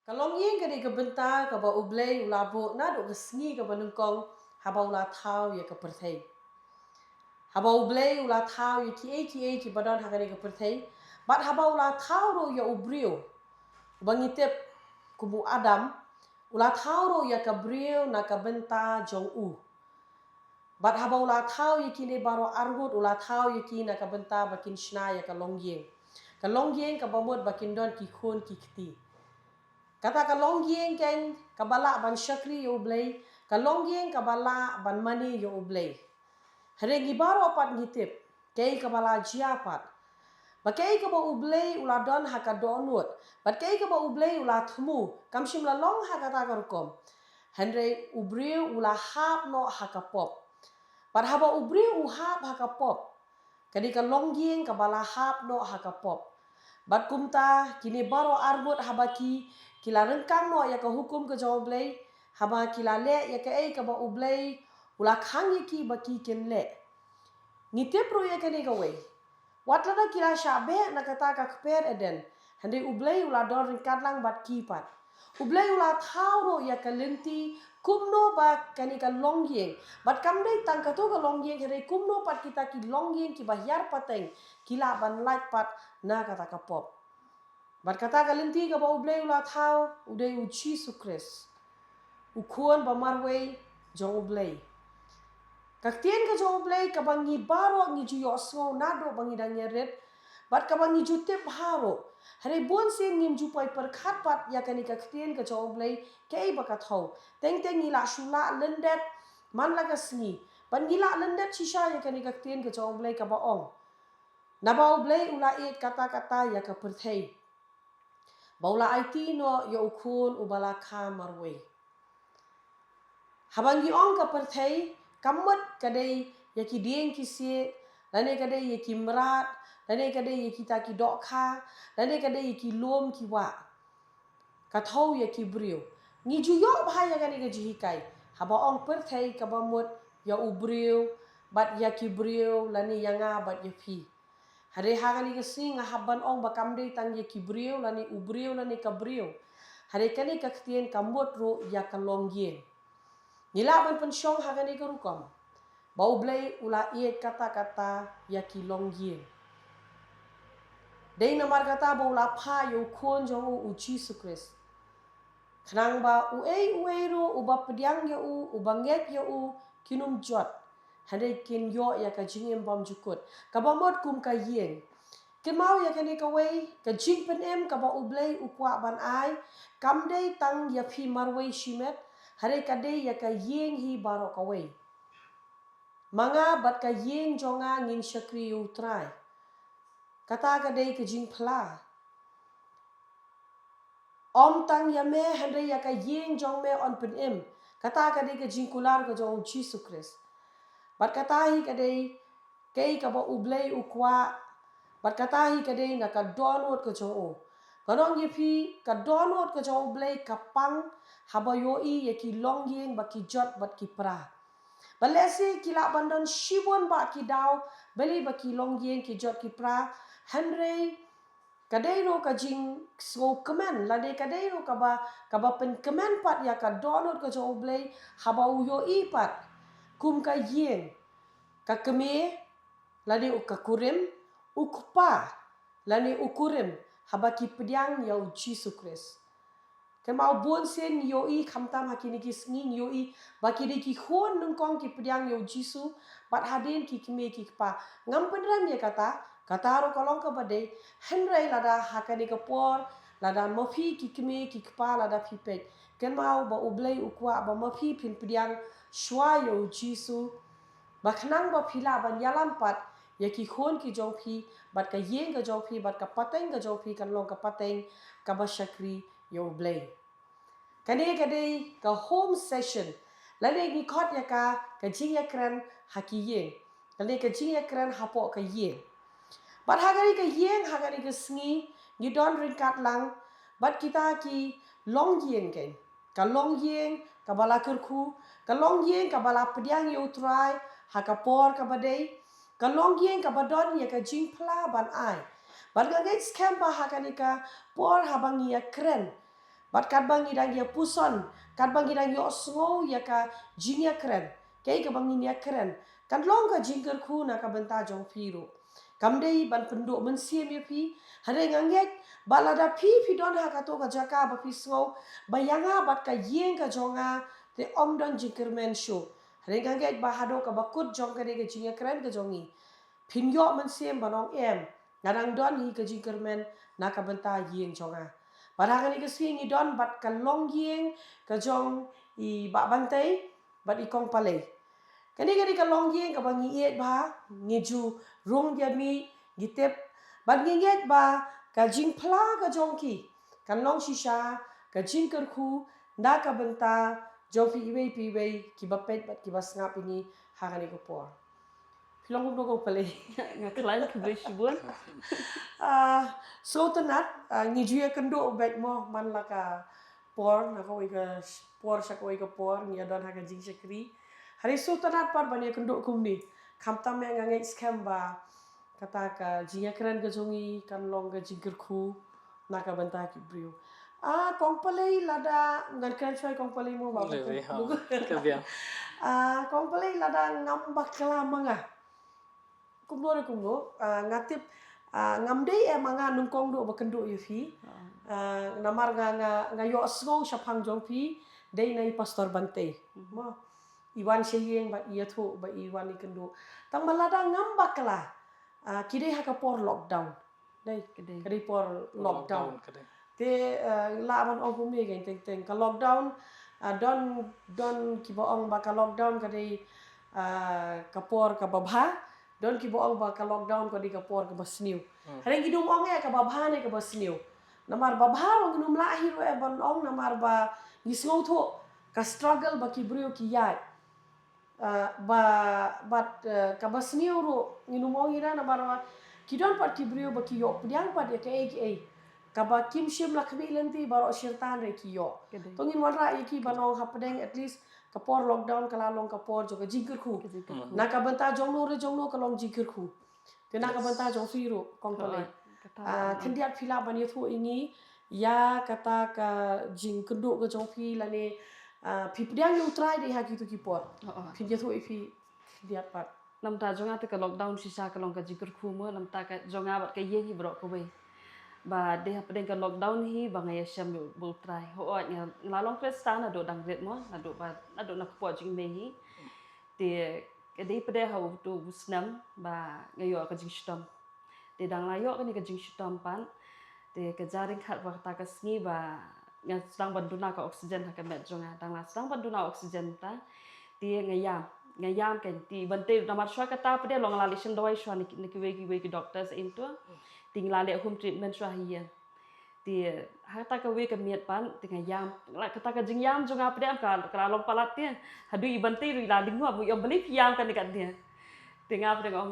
Kalong yin ka di ka benta ka ba ublay ulabo na do ka sngi ka ba nungkong haba ula thao ya ka perthei. Haba ublay ula thao ya ki badon haka di ka perthei. Bat haba ula thao ro ya ubrio. Bangitip kubu Adam ula thao ro ya ka brio na ka benta jong u. Bat haba ula thao ya ki ne baro argut ula thao ya ki na ka benta bakin shna ya ka long yin. Ka long yin ka bamut bakin don ki khun ki kti. Kata kalong yin ken kabala ban syakri yo blay, kalong yin kabala ban mani yo blay. Hari gibaro pat ngitip, kay kabala jiapat. Bakay ka ba ublay ula don haka donut, bakay ka ba ublay ula thumu, kamshim la long haka tagarukom. Henry ubriu ula hap no haka pop. Pat haba ubriu uhap haka pop. Kadi kalong yin kabala hap no haka pop. Bat kumta kini baro arbut habaki kila rengkang no ya ka hukum ke jaw blay haba kila le ya ka ka ba ublay ula khang ki baki ken le ngite pro ya kani ka we watlada kila shabe na kata ka kper eden hande ublay ula dor rengkat lang bat ki pat ublay ula thau ro ya ka lenti kumno ba kani ka longyeng bat kamdai tang ka to ka longyeng hare kumno pat kita ki longyeng ki bahyar pateng kila ban light pat na kata ka pop. Bat kata kalenti ka ba ublay ula thao uday u Jesus Christ. Ukuan ba marway jong ublay. Kaktien ka jong ublay ka bangi baro ngi juyo osngo nado bangi dangeret. Bat ka bangi jutip haro. Hari buon sen ngim jupai perkhat pat ya kani kaktien ka jong ublay kay bakat ho. Teng ngila shula lendet man laga sngi. Ban ngila lendet shisha ya kani kaktien ka jong ublay ka baong. Naba ublay ula it kata-kata ya ka perthei. Baula IT no ya ukun ubala ka marwe. Habangi ong ka perthei kamot kadai ya ki dieng ki sie, lane kadai ya ki merat, lane kadai ya ki ta ki dok kha, lane kadai ya ki lom ki wa. Kathau ya ki brio. Ngi juyo bahaya kani ka jihikai. Haba ong perthei ka bamut ya ubrio, bat ya ki brio lane yanga bat ya pi. Hari hagani kasi nga haban ong bakamde tang ye kibriyo lani ubriyo lani kabriyo. Hari kani kaktien kamut ro ya kalongyen. Nila ban pensyong hagani karukam. Bau blay ula iet kata-kata ya kilongyen. Dei namar kata ba ula pa yo kon jong u Jesus Christ. Kanang ba uei ro uba pediang ya ubanget ya kinum jot. Hande kin yo ya ka jingem bam jukut. Kabamot kum ka yen. Kemau ya kani ka wei ka jing pen em ka ba ublay ukwa ban ai. Kamdei tang ya pi marway shimet. Hare kadei ya ka yeng hi baro ka wei. Manga bat ka yeng jonga ngin syakri utrai. Kata kadei ka jing pla. Om tang ya me hande ya ka yeng jong me on pen em. Kata kadei ka jing kular ka jong Jesus Christ. Bat katahi kadei kay ka ba ublay ukwa. Bat katahi kadei na ka donut ka jong o. Kanong yepi ka donut ka jong ublay kapang haba yoi ye ki longyeng ba ki jot bat ki pra. Balesi kila bandon shibon ba ki daw beli ba ki longyeng ki jot ki pra. Henry kadei ro ka jing so kemen lade kadei ro ka ba pen kemen pat ya ka donut ka jong ublay haba uyoi pat kum ka yeng ka keme lani ukakurim ukpa lani ukurim habaki pediang ya Jesus Christ. Kemau bon sen yoi kamtam hakini ki snging yoi baki de ki khon nungkong ki pediang ya Jesus bat hadin ki keme ki kpa ngam pedram ya kata ro kolong ka bade henrai lada hakani ka por lada mafi ki keme ki kpa lada pipet. Kemau ba ublay ukwa ba mafi pin pediang shwa ya Jesus. Baknang ba pila ban yalam pat ya ki khon ki jong phi bat ka yeng ka jong phi bat ka pateng ka jong phi kan long ka pateng ka ba shakri yo blay. Kane kadei ka home session lane ni khot ya ka jing ya kran haki yeng. Lane ka jing ya kran hapo ka yeng. Bat hagari ka yeng hagari ka sngi ni don ringkat lang bat kita ki long yeng ken. Ka long yeng ka bala kerku ka long yeng ka bala pediang yo try hakapor ka badai kalong yen ka badon ya ka jing pla ban ai ban ga scam ba hakani ka por habang ya kren Bat kat bang idang ya puson, kat bang idang yo sngo ya ka jinya keren. Kay ka bang inya keren. Kan long ka jingker ku na ka benta jong piro. Kamdei ban penduk mensiem ya pi, hare ngangek balada pi don ha ka to ka jaka ba pi sngo, bayanga bat ka yeng ka jonga te om don jingker men show. Hare ngangek ba hado ka bakut jong ka de ka jinya keren ka jongi. Pinyo mensiem banong em, ngadang don hi ka jingker men na ka benta yeng jonga. Barang ni kesing i don bat ka long yeng ka jong I ba bantai bat I kong palai. Kani ka long yeng ka bang iet ba ngiju rung dia mi gitep bat nginget ba ka jing pla ka jong ki kan long shisha ka jing kerku nda ka benta jong pi wei ki ba pet bat ki ba ngap ini hangani ko por. Pilong ko palai. Ngakalain kebersyukuran. So tenat ngijuya kendo bet mo man laka por na ko ika por sa ko ika por ni adon haga jing sekri. Hari so tenat par bani kendo kumni. Kam tam yang ngai scam ba kata ka jinga keren ga jongi kan long ga jingker ku na ka banta ki brio. Kong palai lada ngan keren choi kong palai mo ba. Kong palai lada ngam bakla manga. Kumno ngatip ngamdei manga nungkong do bakendo yufi namar nga yo sngo syapang jongpi dei nai pastor bante mo iwan sheyeng ba iatho ba iwan ikendo tang malada ngambakla kidei haka por lockdown dei kadei por lockdown te la man ong pumi gen teng ka lockdown don kiboong ba ka lockdown kadei kapor ka babha don ki boong ba ka lockdown ko di ka por ka basniu. Hari gidum ong ka babhane ka basniu. Namar babha ong ginum lahir e ban ong namar ba gisngo tho ka struggle ba ki brio ki yai. Ka basniu ro ginum ong ira namar ba ki don pat ki brio ba ki yo pdiang pat ya ka ka ba kim shim la kmi lenti baro shirtan re ki yo. Tongin wanra ki banong hapdeng at least kapor lockdown kalalong kapor jo ka jingker ku na ka banta jong no kalong jingker ku te na ka banta jong firo kong pale kendiat phila bani thu ingi ya kata ka jing kendo ka jong phi lane pipdiang you try de ha gitu ki por pinja thu ifi diat pat Nam ta jonga te ka lockdown sisa kalong ka jingker ku mo nam ta ka jonga bat ka yeng hi bro ko we ba de ha pedeng ka lockdown hi ba ngai syam yo bul try ho nya lalong kresta na do dang ret mo na do na po jing me hi te ke de pede ha tu snam ba ngai yo ka jing stom te dang la yo ka ni ka jing stom pan te ka jaring khat ba ta ka sngi ba nga sedang banduna ka oksigen ha ka met jonga dang la sedang banduna oksigen ta te ngayam kan ti bante namar shwa ka ta pede long la lishin doi shwa ni ki we ki doctors into tinggal le home treatment shwa hiya ti hata ka we ka miet pan tinga yam la kata ka jing yam jonga pde am ka long palat ti hadu ibante ri la dingwa mu yom beli yam kan dekat dia tinga pde ngom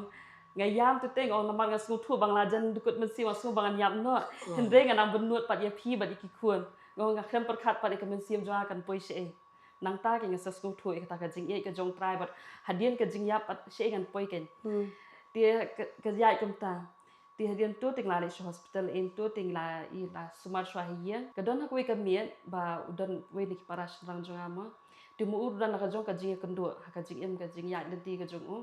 ngayam tu teng on namar ngasu thu bang la jan dukut mensi wasu bang yam no hendre nganang benut pat ya phi ba ki kuon ngom ngakhem perkhat pat ka mensi jonga kan poi she nang ta ke ngasa sku thu ka ka jing ka jong try but hadien ka jing yap pat she kan poi ken ti ka yai kum ta ti hadian tu ting la le hospital in tu ting la I la sumar shwahia ka don hakwe ka miet ba udan we ni parash rang jonga ma ti mu udan ka jong ka jing kendo ka jing em ka jing ya den ti ka jong u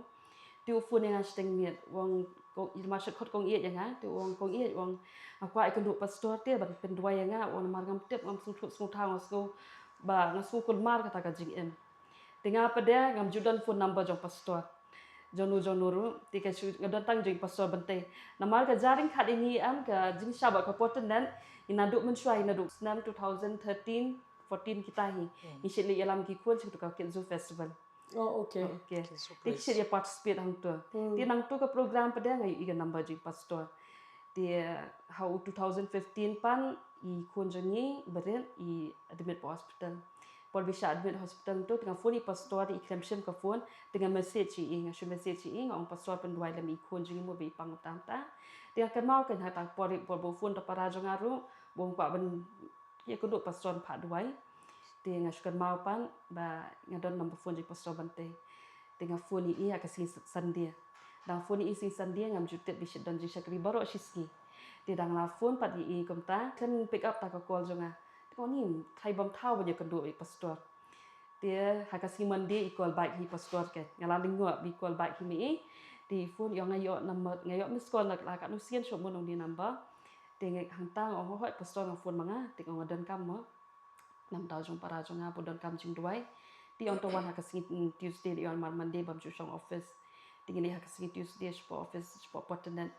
ti u fu ne ha steng miet wong ko ma shot khot kong ie yang ha ti wong kong ie wong akwa kendo pastor ti ban pen dua yang ha wong mar ngam tep ngam su thu su thang su ba ngasu kul mar kata ka jing em tinga pada ngam judan phone number jong pastor jonuru tika ngadantang jing pastor bante namar ka jaring khat ini am ka jing shabak ka poten dan inaduk mensyai inaduk snam 2013 14 kita hi isili alam ki kun situ ka kenzu festival okay tik sih dia participate hang tu ti nang tu ka program pada ngai iga number jing pastor ti how 2015 pan I kun jongi beren I admit po hospital por bisa admit hospital tu tengah phone pastor di exemption ka phone tengah message I ngasih message I ngong pastor penduai lam I kun jongi mo be pang tam ta tengah kan mau kan hata por bo phone ta para jongaru bong pa ben ya kudu pastor pa duai tengah kan mau pan ba ngadon number phone di pastor bante tengah phone I akasi sandia dang phone I sing sandia ngam jutet bisa don jisakri baro shiski ti dang la phone pat I komta kan pick up ta ka call jonga ni thai bam thau banyak kendo pastor dia hakasi mandi equal baik hi pastor ke ngala lingua equal baik hi mi di phone yang ngayo number ngayo miss call nak la ka nu sien so mon di number de hang tang ong hoi pastor ng phone manga ti ngong dan kam mo nam tau jong para jong apo dan kam jing duai ti on to wan hakasi Tuesday di on Monday bam chu song office ti ni hakasi Tuesday spo office spo potenet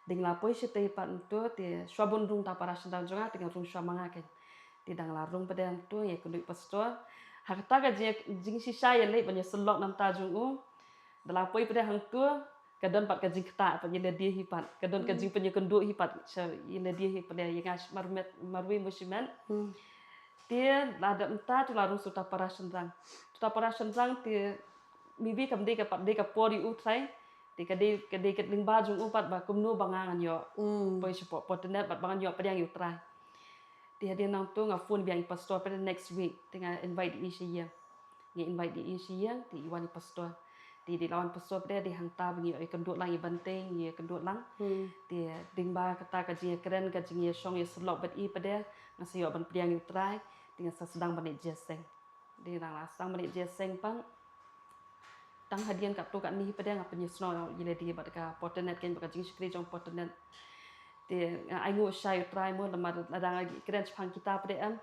ding la poi sete pan tu ti swabon rung ta para sendang jonga ti rung swamanga ke ti dang la rung padan tu ye kundu pastor hakta ka jing si saya le banyak selok nam ta jung u dala poi pada hang tu kadon pat ka jing kta pa yele dia hipat kadon ka jing penye kendu hipat yele dia hi pada ye ngas marwi musiman dia la da mta tu la rung suta para sendang ti bibi kam de ka pat de ka pori u trai ti ka de ka ling ba jung u pat ba kum nu bangangan yo poi support potenet pat bangan yo pada yang yu trai dia nang tu nga phone biang pastor pada next week tengah invite di sia ngi invite di sia ti iwan pastor di lawan pastor pada di hang ta bingi kendut lang i banteng ye kendut lang ti ding ba kata ka jing keren ka jing ye song ye slok bet i pada ngasi yo ban priang yu trai dengan sedang ban jeseng di nang lasang ban jeseng pang tang hadian kat tu kat ni pada ngap penyesno ye di bat ka potenet ken ba jing skri jong potenet dia ai ngu sai try mo lamar ladang lagi keren pang kita pada am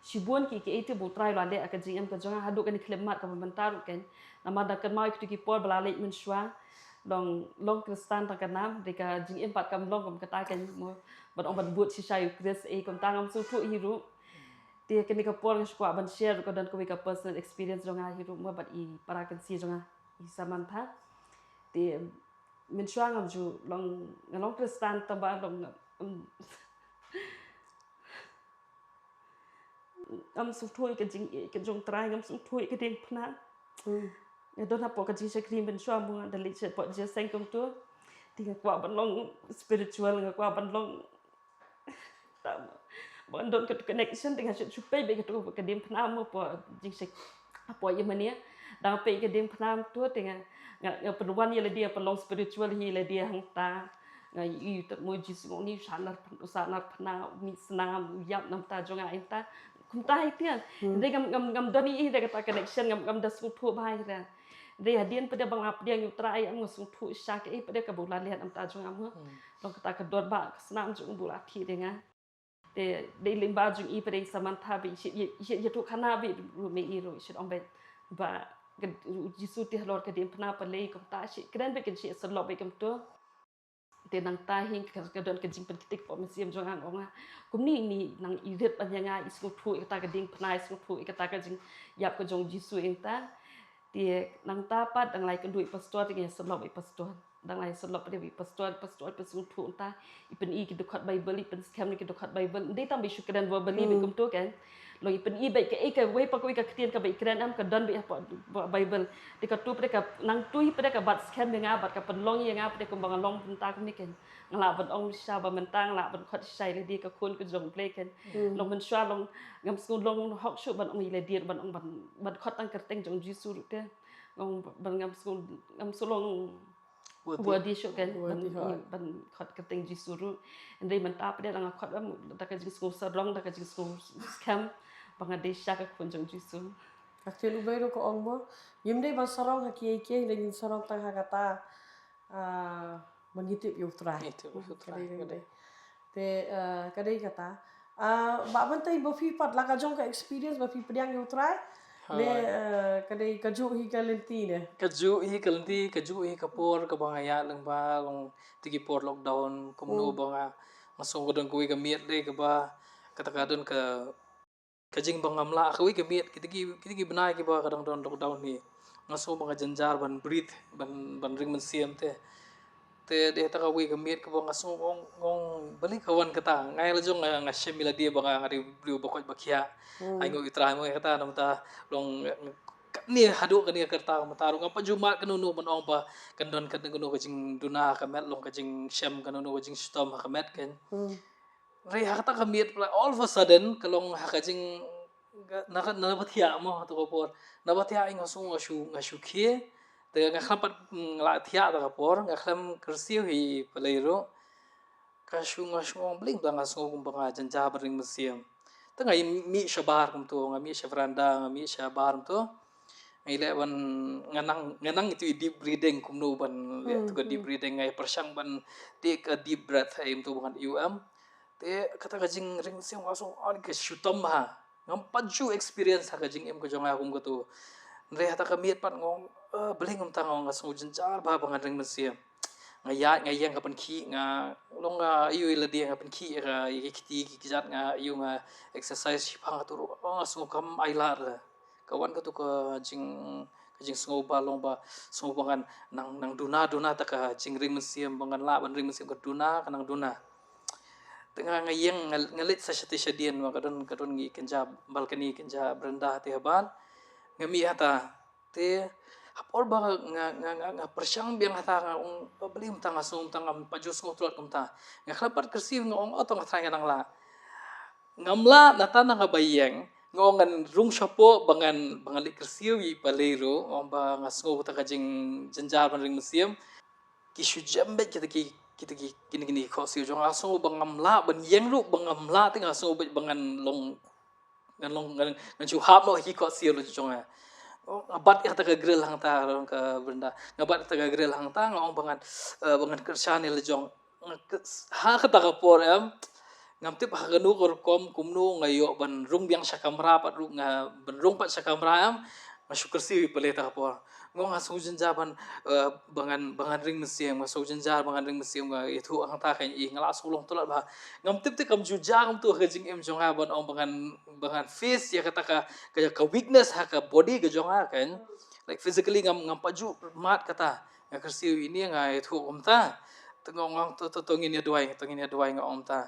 sibuan ki itu bu try la le ka jing am ka jonga hadu kan klemat ka bentar kan lamar da kan mai ki por balalik men shwa long kristan ta kan nam de ka jing em pat kam long kam kata kan mo ban ong ban but si sai kris kom tangam su tu hiru dia kan ka por ngwa ban share ko dan ko ka personal experience jonga hiru mo bat I para kan si jonga I samantha dia min shwa ngam ju long kristan tamba long am su thui ka jong trai ngam su thui ka ding phna don ha po ka jing sekrim min shwa mo da li che po je seng kom tu ti ka kwa ban long spiritual nga kwa ban long tam ban don ka connection dengan chu pe be ka tu ka dim phna mo po jing sek apo ye mania dang pe ka dim phna tu dengan nga penuan ye le dia pelong spiritual hi le dia hang ta nga I tak mo jis ngo ni sanar phna mi snam yap nam ta jonga ta kum ta hi tian de gam doni I de ka connection gam da su thu bai ra de hadian pada bang ap dia nyu trai am su thu sha ke pada ka bulan lihat am ta jonga mo long ka ta ka dor ba snam jung bula thi de nga de limba jung I pada samantha bi ye tu khana bi ru me I ro shit on bet ba jisu ti halor ka dim phna pa le kom ta shi kren be ken shi salok be kam to te nang ta hing ka don ka jing pen kitik po mesiam jong ang onga kum ni nang iret pan yanga isku thu ka ding phna isku thu ka jing yap ka jong jisu eng ta ti nang ta pat dang lai kan dui pastor ti ya salok be pastor dang lai salok pe be pastor pesu thu ta ipen I ki dokhat bible ipen scam ni ki dokhat bible de tam be syukran verbally be kum to kan lo ipen I be ka we pa ko ka ktian ka be kran am ka don be bible de ka tu pre ka nang tui pre ka bat scam nga bat ka penlong ye nga pre ko bang long punta ko ni ken ngala ban ong sha ba mentang la ban khat sai le di ka kun ko jong play ken long men sha long ngam skul long hok shu ban ong le di ban ong ban khat tang kerteng jong jisu te ngom ban ngam sulong buat di shu kan ban khat kerteng jisu ru ndai man ta pre lang khat am ta ka jisu sarong ta ka jisu scam Bangladesh ka kunjung jisu. Akil ubay ro ko ong mo. Yimde bang sarong ha kiye lagin sarong tang ha kata mangitip yu trai. Kadai. Te kadai kata. Ba ban tai bo fi pat la ka jong ka experience ba fi pediang yu trai. Le kadai kaju hi kalenti ne. Kaju hi kapor ka bangaya lang ba long tigi por lockdown kumno banga masong ko don kuwi ka miet de ka ba katakadon ka kajing bangamla akawi ka miet kitigi benai ki ba kadang don lockdown ni ngaso mga janjar ban breathe ban ring man siam te de ta ka wi ka miet ka ba ngaso ngong bali kawan kata ngai la jong nga shemila dia banga ngari brio bokoj bakia ai ngo itra mo kata nam ta long ni hadu ka ni kerta mata rong apa jumat kanunu man ong pa kandon kanu kajing duna ka met long kajing shem kanunu kajing storm ka met ken Ray hakata kamiet all of a sudden kalong hakajing nabathia mo to por nabathia ing ngasu khie te nga khampat la thia ta por nga kham kersiu hi paleiro ngasu bling bang ngasu kum banga janja bring musiam tengah mi shabar kum tu ngami shabranda ngami shabar tu ngai le ban nganang itu deep breathing kum no ban le tu deep breathing ngai persang ban take a deep breath aim tu ban te kata kajing ring siang langsung on ke shutam ha ngam paju experience ha kajing em ko jong akum ko tu nre hata kamiet pat ngong beling um tang ngong ngasung jenjar ba bangan ring mesia ngayat ngayang kapan ki nga long nga iu ila dia ngapan ki ra kiti kijat nga iu nga exercise pang tu ngasung kam ailar kawan ka tu ka jing sungo ba long ba sungo bangan nang duna ta ka jing ring mesia bangan la ban ring mesia ka duna kanang duna tengah ngayang ngalit sa shadian wa kadon ngi kenja balkani kenja berenda te haban ngami hata te hapor ba nga persyang biang hata nga beli umta nga sum tang pajus ngotlat kumta nga khlapat kersi nga ong otong thang nang la ngamla nata nga bayang ngongan rung shapo bangan li kersi wi palero ong ba nga sngo ta kajing jenjar ban ring museum ki shujambe kita kini ko siu jong aso bangamla ban yeng lu bangamla ting aso bangan long ngan chu hap no hi ko siu lu jong ngabat ya ta ka grill hang ta long ka benda ngabat ta ka grill hang ta ngong bangan kersan le jong ha ka ta ka por em ngam tip ha ganu kor kumno ngayo ban rung biang sakamra pat ru nga ban rung pat sakamra em masyukur si pale ta ka por ngong asung jaban bangan ring mesia masuk jenjar bangan ring mesia nga itu ang ta kan i ngala sulong tolat ba ngam tip kam jujang tu ka jing em jonga ban ong bangan face ya kata ka weakness ha ka body ka jonga kan like physically ngam paju mat kata nga kersiu ini nga itu ta tengong to ngin ya duai nga om ta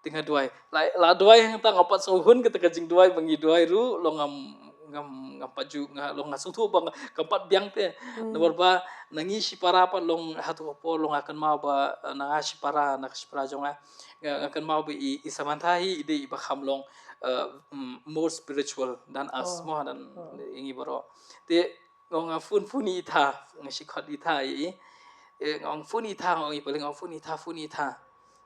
tinggal duai la duai hang ta ngapat suhun kata ka jing duai bangi duai ru lo ngam paju nga long ngasung tu bang kampat biang te nomor ba nangi si para pa long hatu po long akan mau ba na si para jonga akan mau ba i samantahi ide ba khamlong more spiritual dan asmo dan ingi baro te ngong funi tha ngasi khot tha i ngong funi tha ngong i paling ngong funi tha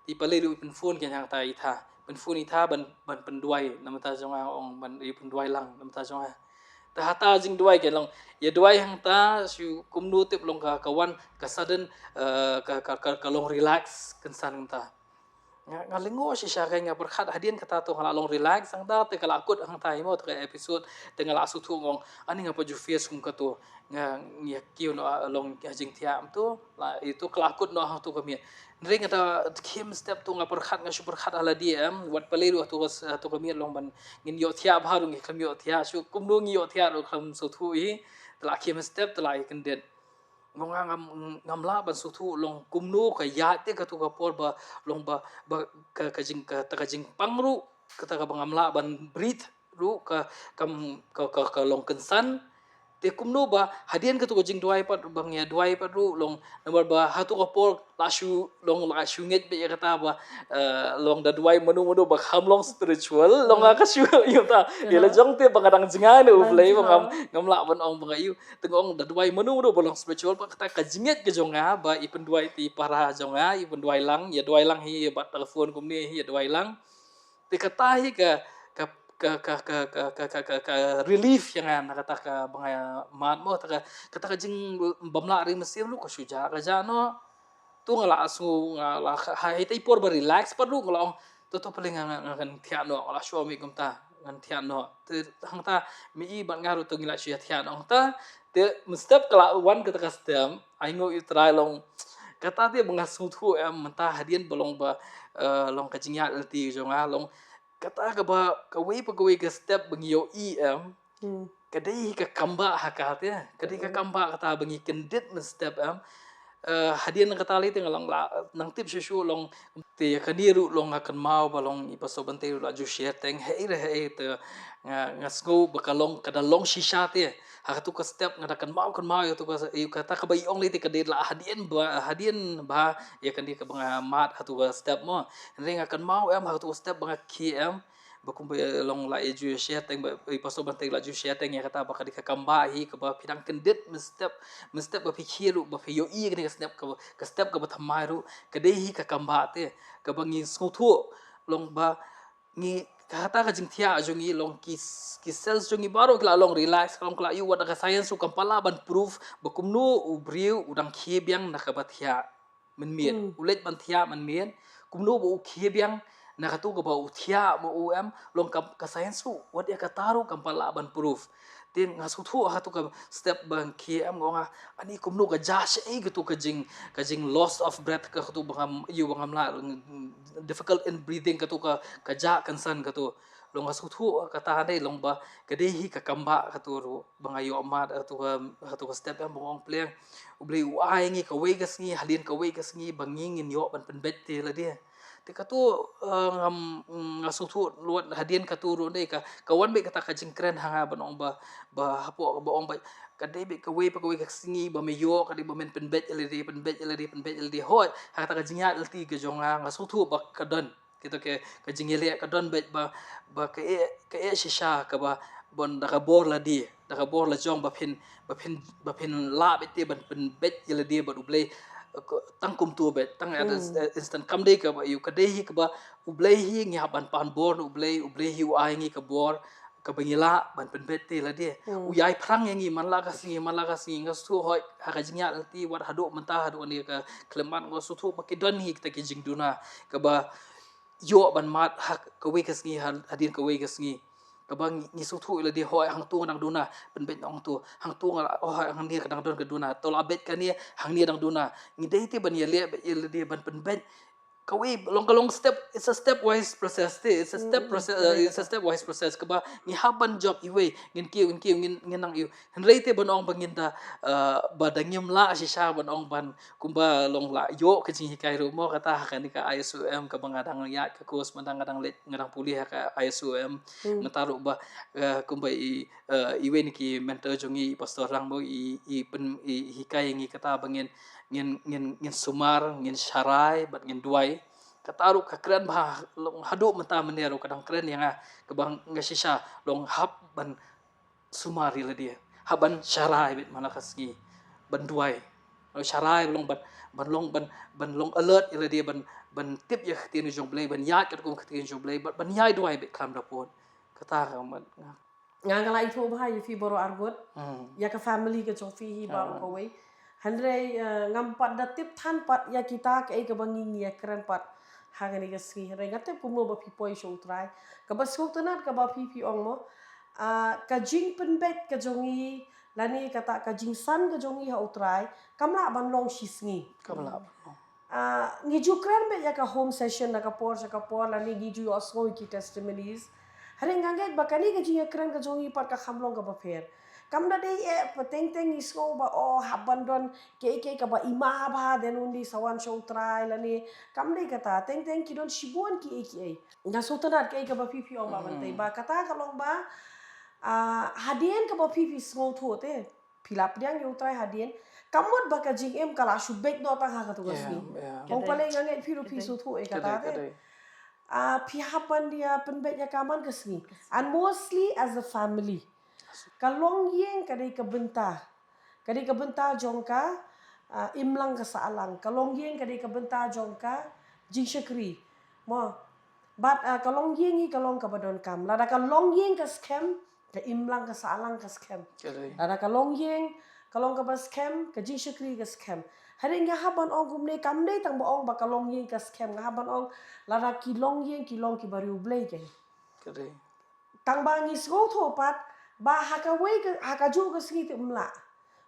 i paleru pen fun ke yang ta i tha pen funi tha ban penduai namata jonga ong ban i penduai lang namata jonga ta hata jing duai ke long ya duai hang ta su kumnu tip long ka kawan ka sudden ka long relax kan san ta nga lengo si sya nga berkhat hadian kata tu ngala long relax sang ta te kala akut hang ta imo te episode te ngala su tu ngong ani nga paju face kum ka tu nga kiu no long jing tiam tu la itu kala akut no hang tu kami ring ata kim step tu nga berkhat nga su berkhat ala dia wat paleru tu kami long ban ngin yo tia baru ngi kami yo tia su kum no ngi yo tia ro kam su tu i tela kim step tela ikan det ngam la ban su thu long kumno ka ya te ka tu ka por ba long ba ka jing pangru ka ta ka ngam la ban breathe ru ka long kensan te kumno ba hadian ka tu ka jing duai pat bang ya duai pat ru long nomor ba hatu ka por la shu nget be ya kata ba long da duai menu ba kham long spiritual long ka shu yu ta ya la jong te bangadang jinga ne ulai ngam la ban ong bang yu tengong da duai menu ba long spiritual ba kata ka jinget ke jonga ba ipen duai ti para jonga ipen duai lang ya duai lang hi ba telefon kum ni hi ya duai lang te kata hi ka relief yang ana kata ka bangaya mat mo kata ka jing bamla ri mesim lu ka suja ka jano tu ngala asu ngala hai tai por ba relax pa lu ngala to paling ngan thiano ala show mi kumta ngan thiano te hang ta mi i ban ngaru to ngila sia thiano ta te mestap kala wan kata ka stem ai ngo i try long kata dia mengasu tu mentah hadian belong ba long ka jing ya ti jonga long kata ka ba ka wei ka step bangyo kadai ka kamba hakatnya kadai ka kamba kata bangi kendit men step hadian kata li ngalang nang tip shu long te kaniru long akan mau balong ipaso bante la ju share teng hei te ngasgo bakalong kada long shisha te hatu ka step ngadakan mau kan mau tu ka kata ka bai ong li te kadai la hadian ba ya kan dia ka banga mat hatu ka step mo ring akan mau hatu step banga ki bakum long la eju share teng ipaso bante la ju share teng ya kata bakadi ka kamba hi ka ba pidang kendit mestep ba pikiru ba yo i ka step ka ba thamaru kadai hi ka kamba te ka bangi suthu long ba ngi kata ka jing thia jongi long ki cells jongi baro kla long relax long kla yu wada ka science u kampala ban proof bakumnu u briu udang khiebyang nakabathia men mien ulet ban thia man mien kumnu bu khiebyang nakatu ka ba u thia mo um long ka science u wad ya ka taru kampala ban proof tin ngasu thu ha tu ka step bang kiem ngonga ani kumnu ka jash e gitu ka jing loss of breath ka tu bangam yu bangam la difficult in breathing ka tu ka ja concern ka tu long ngasu thu ka ta dei long ba ka dei hi ka kamba ka tu ru bangayo ma ka tu ka step am bong pleng ubli u ai ngi ka we ka sngi halin ka we ka sngi banging in yo ban pen bet te la dia te ka tu ngasu thu luat hadien ka tu ru dei ka kawan be kata ka jing kren hanga banong ba hapo ba ong ba kadai be ka we ka singi ba me yo kadai ba men pen bet ele hoi kata ka jingya lti ke jonga ngasu thu ba kadan kita ke ka jingele ka don bet ba ka e shisha ka ba bon da ka bor la di da ka bor la jong ba phin la bet te ban pen bet ele di ba duble tangkum tu bet tang ada instant kam dei ka ba yu ka dei ka ba ublei hi ngi haban pan bor ublei hi u ai ngi ka bor ka bangila ban pen bet te la dia u yai prang ngi man la ka singi ngas tu hoi ha ka jingya ti wat hadu menta hadu ni ka kleman ngo su tu makidon hi ta ki jing duna ka ba yo ban mat ha ka we ka singi hadin ka we ka singi ka bang ngi su tu la dia hoi hang tu nang duna pen bet nong tu hang tu hang ni ka dang don ka duna tol abet ka ni hang ni dang duna ngi dei te ban ye le dia ban pen bet kawi long step it's a stepwise process it's a stepwise process kaba ni haban job iwe ngin nang yu henreite bonong banginda badangim la shisha bonong ban kumba long la yo kajing hikai ru mo kata hakani ka ISOM ka bangadang ya ka kos mandang let ngadang puli ka ISOM ngataru ba kumba iwe ni ki mentor jongi pastor rang mo hikai ngi kata bangin ngin sumar ngin syarai bat ngin duai kataru ka kren bah long hadu mata menero kadang kren yang kabang ngasisa long hab ban sumari la dia haban syarai bit mana kasgi ban duai syarai long ban long alert ila dia ban tip ya khtin jong blay ban ya kat kum khtin jong blay ban yai duai bit kam dapon kata ka man ngangala itu bah fi boro argot ya ka family ka chofi hi baro ko we handre ngampat da tip than pat ya kita ka e ka banging ya keren pat hangani ka ski regate pumo ba pi poi show try ka ba skok tanat ka ba pi ong mo ka jing pen bet ka jongi lani kata ka jing san ka jongi ha utrai kamla ban long shisngi kamla ngi ju kren bet ya ka home session na ka por lani ngi ju osmo ki testimonies hari nganget bakani ka jing kren ka jongi pat ka khamlong ka ba fer kamda dei pateng isko ba haban don ke ka ba ima ba denundi sawan show try lani kamdei kata teng ki don shibuan ki nga sotanat ka ba pipi ong ba bantai ba kata kalong ba hadien ka ba pipi small thu te pilap diang yo try hadien kamot ba ka jing em kala shubek do ta ha ka tu gasni ong pale nganget piru pisu thu kata te pihapan dia penbet ya kaman kasni and mostly as a family kalong yeng kadai kebenta jongka imlang ka saalang kalong yeng kadai kebenta jongka jingshakri mo but kalong yeng hi kalong ka badon kam lada kalong yeng ka scam ka imlang ka saalang ka scam lada kalong yeng kalong ka ba scam ka jingshakri ka scam hari nga haban ong gumne kamde tang ba ong ba kalong yeng ka scam nga haban ong lada kilong ki bari ublay kay tang ba ngis go tho pat ba haka ju ka sgi umla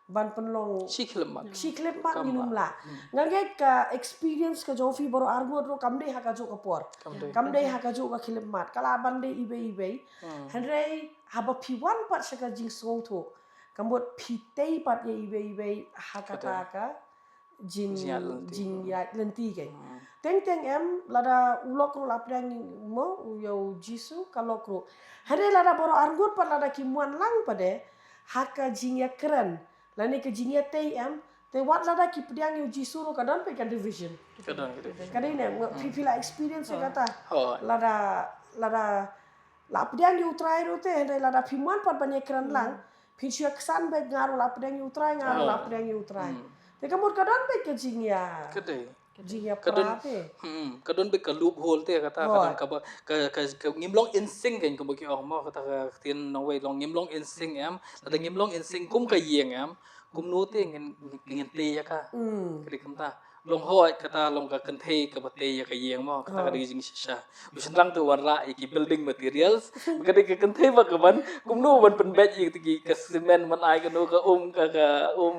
ban penlong shiklep mat minumla ngaget ka experience ka jofi boro argot ro kamde haka ju ka por kamde haka ju ka khilep mat kala bande ibe henrei haba pi1 pat shaka jing so tho kambot pitei pat ye ibe haka ka jing ya lenti ke teng em lada ulok ro laprang mo yo jisu kalok ro hare lada boro argut pa lada kimuan lang pade haka jingya keren lani ke jingya em te wat lada ki pdiang yo jisu ro kadang pe division kadang ne pipila experience kata lada la pdiang yo try ro te hare lada pimuan pat banyak keren lang pichu aksan be ngaru la pdiang yo try ngaru la pdiang yo try te kamur kadang pe ke jingya Jia Kadon prate. kadon be ka loophole te kata Hoi. kadon ka ngimlong insing kan ko bagi mo kata ka tin no way long ngimlong insing am ada ngimlong insing kum ka yeng am kum no te ngin te ya ka kri kamta long hoi kata long ka kante ka bate ya ka yeng mo kata ka jing shisha usin lang tu warra iki building materials kadi ka kante ba ka ban kum no ban pen bet iki tigi ka cement man ai ka no ka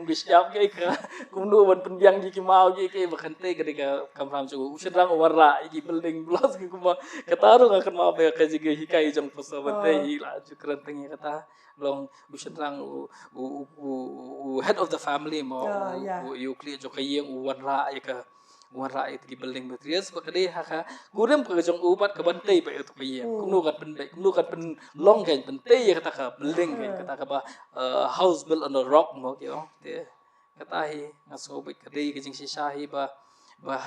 gisyap ka kum no ban pen yang iki mau iki ba kante kadi ka kamram chu usin lang warra iki building plus ki kuma kataru akan mau ba ka jige hikai jong posa bate hi la ju kranting kata long usin lang head of the family mo you clear jo ka yeng warra ka warra itu building materials bakade haka gurem ka jong upat ka bantay pa itu kaya kuno kan pen long kan bantay kata ka building kan kata ka ba house built on the rock mo kyo te kata hi ngaso ba kade ka jing sisahi ba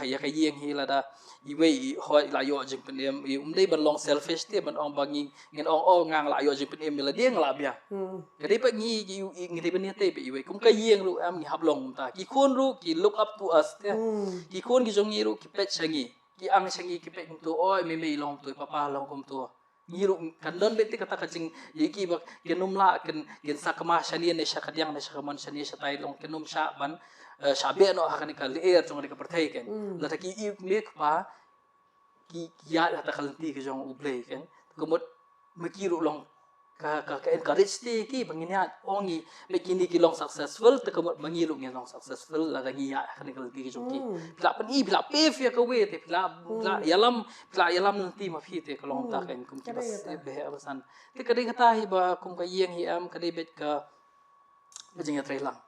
ya ka yeng hi la da iwe hoi la yo jing pen em dei ban long selfish te ban ong bangi ngin ong ngang la yo jing pen em la dia ngla bia kade pa ngi ngi te ben te be iwe kum ka yeng lu am ngi hablong ta ki kon ru ki look up to us te ki kon ki jong ngi ru ki pet changi ki ang changi ki pet tu oi me long tu papa long kum tu ngi ru kan don be te kata ka jing ki ba kenum la ken sakama shani ne shakadyang ne shakaman shani shatai long kenum sha ban shabe no hakan ka leer jong ka perthai ken la ta ki mek pa ki ya ta kalanti ke jong ublei ken kumot makiru long ka encourage ti ki banginya ongi mekini ki long successful te kumot mangiru ngi long successful la ngi ya hakan ka kalanti ke jong ki bila pen bila pef ya ka we te bila yalam nanti ma fi te kalong ta ken kum ki bas be abasan te kading kata hi ba kum ka yeng hi am kadai bet ka bajing ya trailang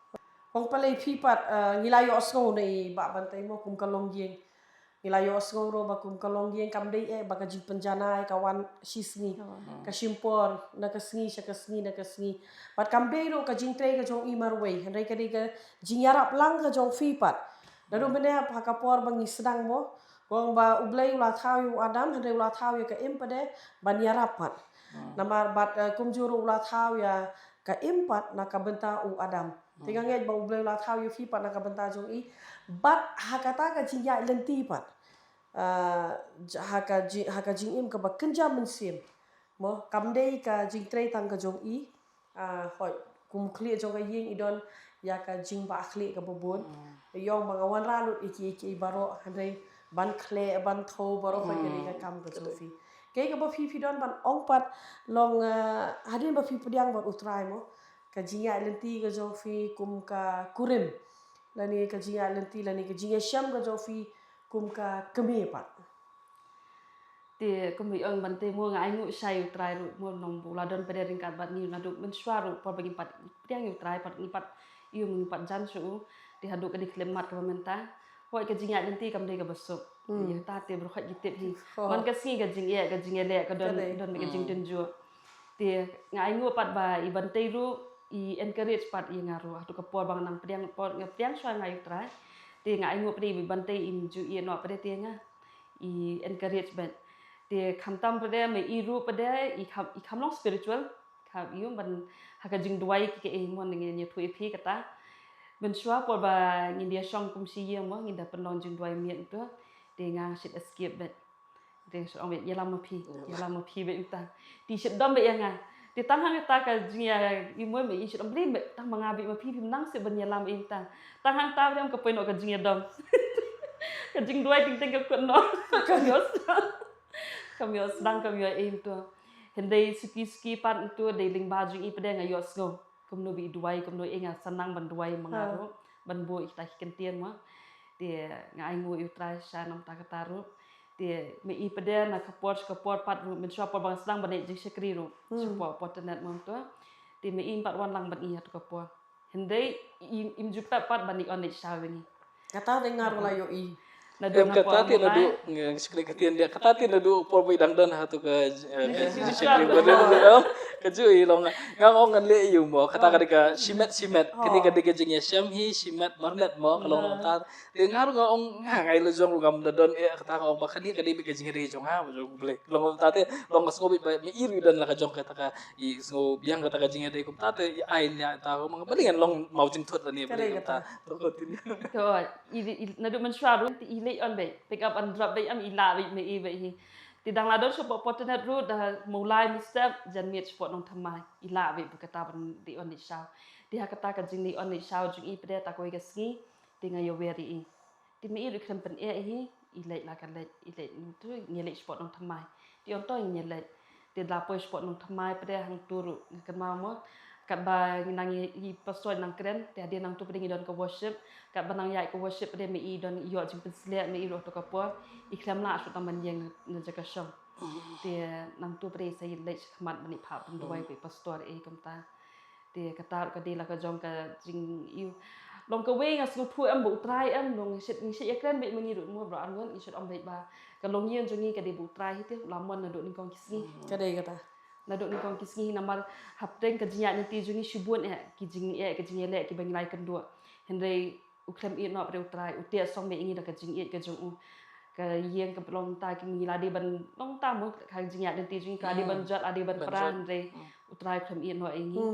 Pong palay pipat ngilayo osngo nei ba bantay mo kum kalong yeng ngilayo osngo ro ba kum kalong yeng kam dei ba ka jing penjana kawan sisni ka simpor na ka sngi sha ka sngi bat kam dei ro ka jing trei ka jong imar wei handai ka dei ka jing yarap lang ka jong pipat daru bene pa ka por bang sedang mo wong ba ublei ula thau yu adam handai ula thau ya ka impade ban yarapat nama bat kum juru ula thau ya ka impat na ka benta u adam tinggal ngej bau bleu la thau yu fi pat na ka benta jong i bat hakata ka jing ya lenti pat haka jing im ka ba kenja mensim mo kam dei ka jing trei tang ka jong i hoi kum kli jong ka ying idon ya ka jing ba kli ka bobon yong bang wan ra lut iki baro handai ban kle ban tho baro fa ke ka kam ka jong fi ke ka ba fi don ban ong pat long hadin ba fi pediang ban utrai mo ka jinga lenti ka jong fi kum ka kurim lani ka jinga lenti lani ka jinga syam ka jong fi kum ka kemi pat ti kumi ong bante mo ngai ngu sai utrai ru mo nong bula don pede ringkat bat ni nadu men swaru por bagi pat piang utrai pat ngipat iu ngipat jan su di hadu ka diklemat ka menta hoi ka jinga lenti kam dei ka besuk ya ta te bro khat gitip hi man ka si ka jing ya ka jing le ka don ka jing tenju ti ngai ngu pat ba i bante ru i encourage pat i ngaru atu ka por bang nang piang swa ngai utrai ti ngai ngu pri bante im ju i no pede ti nga i encourage bet ti khamtam pede me i ru pede i kham long spiritual kha yu ban haka jing duai ki e mon ngi ni thui phi kata ben swa por ba ngi dia song kum si ye mo ngi da penon jing duai mien tu ti nga sit escape bet ti so ong yalam ma phi bet uta ti sit dom bet nga ti tang hang ta ka jing ya i mo me i sit dom bli bet tang mangabi ma phi nang se ben yalam i ta tang hang ta dem ka poino ka jing ya dom ka jing duai ting ting ka kun no kami sedang kami aim tu hendai ski pat tu dealing baju i pedang ayo sgo kumno bi duai kumno inga senang ban duai mengaru ban bo ita kentien ma dia ngai ngu utrai shanam ta kataru dia me i pedang na kapor pat men shop bang sedang ban jing sekri ru support potnet mom tu dia me i pat wan lang ban i tu kapor hendai im jupa pat ban i on shawing kata dengar la yo i kata ti nadu sekali ketian dia kata ti nadu por boy dangdan hatu ka sekali badan kajui long ngong ngan le yu mo kata ka simet kini ka diga jingya syam hi simet marnet mo kalau ta de ngar ngong ngai lo jong gam dadon kata ka ba kani kadi bi jingya re jong ha jong ble long ta te long ngobi ba mi iru dan la ka jong kata ka i so biang kata ka jingya de kum ta te ai nya ta ko mga balingan long mau jing thot ni ble ta to ko tin Ko na do man shwaru ti ile on be pick up and drop be am ila be me e be hi. Ti dang la do so potnet root da mulai mi step jan miet spot nong thamai ila be bu kata ban di on ni shaw. Ti ha kata ka jing ni on ni shaw jing i pede ta ko ga ski ti nga yo veri i. Ti me i ru krem pen e hi ile la ka le ile tu ngele spot nong thamai. Ti on to ngele ti la po spot nong thamai pede hang turu kan ma mo kat ba nang i pastor nang kren te dia nang tu peding don ka worship kat ba nang yai ka worship de me i don yo jing pensle me i ro to ka po i klam la su taman yang na jaka sham te nang tu pre sai le khmat bani pha pun doi pe pastor e kam ta te kata ka de la ka jong ka jing i long ka we nga su thu am bu trai am long sit ni sit ya kren be mani ru mo bra an ngon i shot am be ba ka long yen jong ni ka de bu trai hi te la mon na do ni kong kisni Ka dei kata. na do ni kong kisni namar hapteng ka jinya ni ti jungi shubun ki jing ka jing le ki bang lai kan do henry ukrem i no pre utrai utia som me ingi da ka jing ka jong u ka yeng ka long ta ki mi la de ban long ta mo ka jinya ni ti jungi ka de ban jat ade ban pran henry utrai krem i no ingi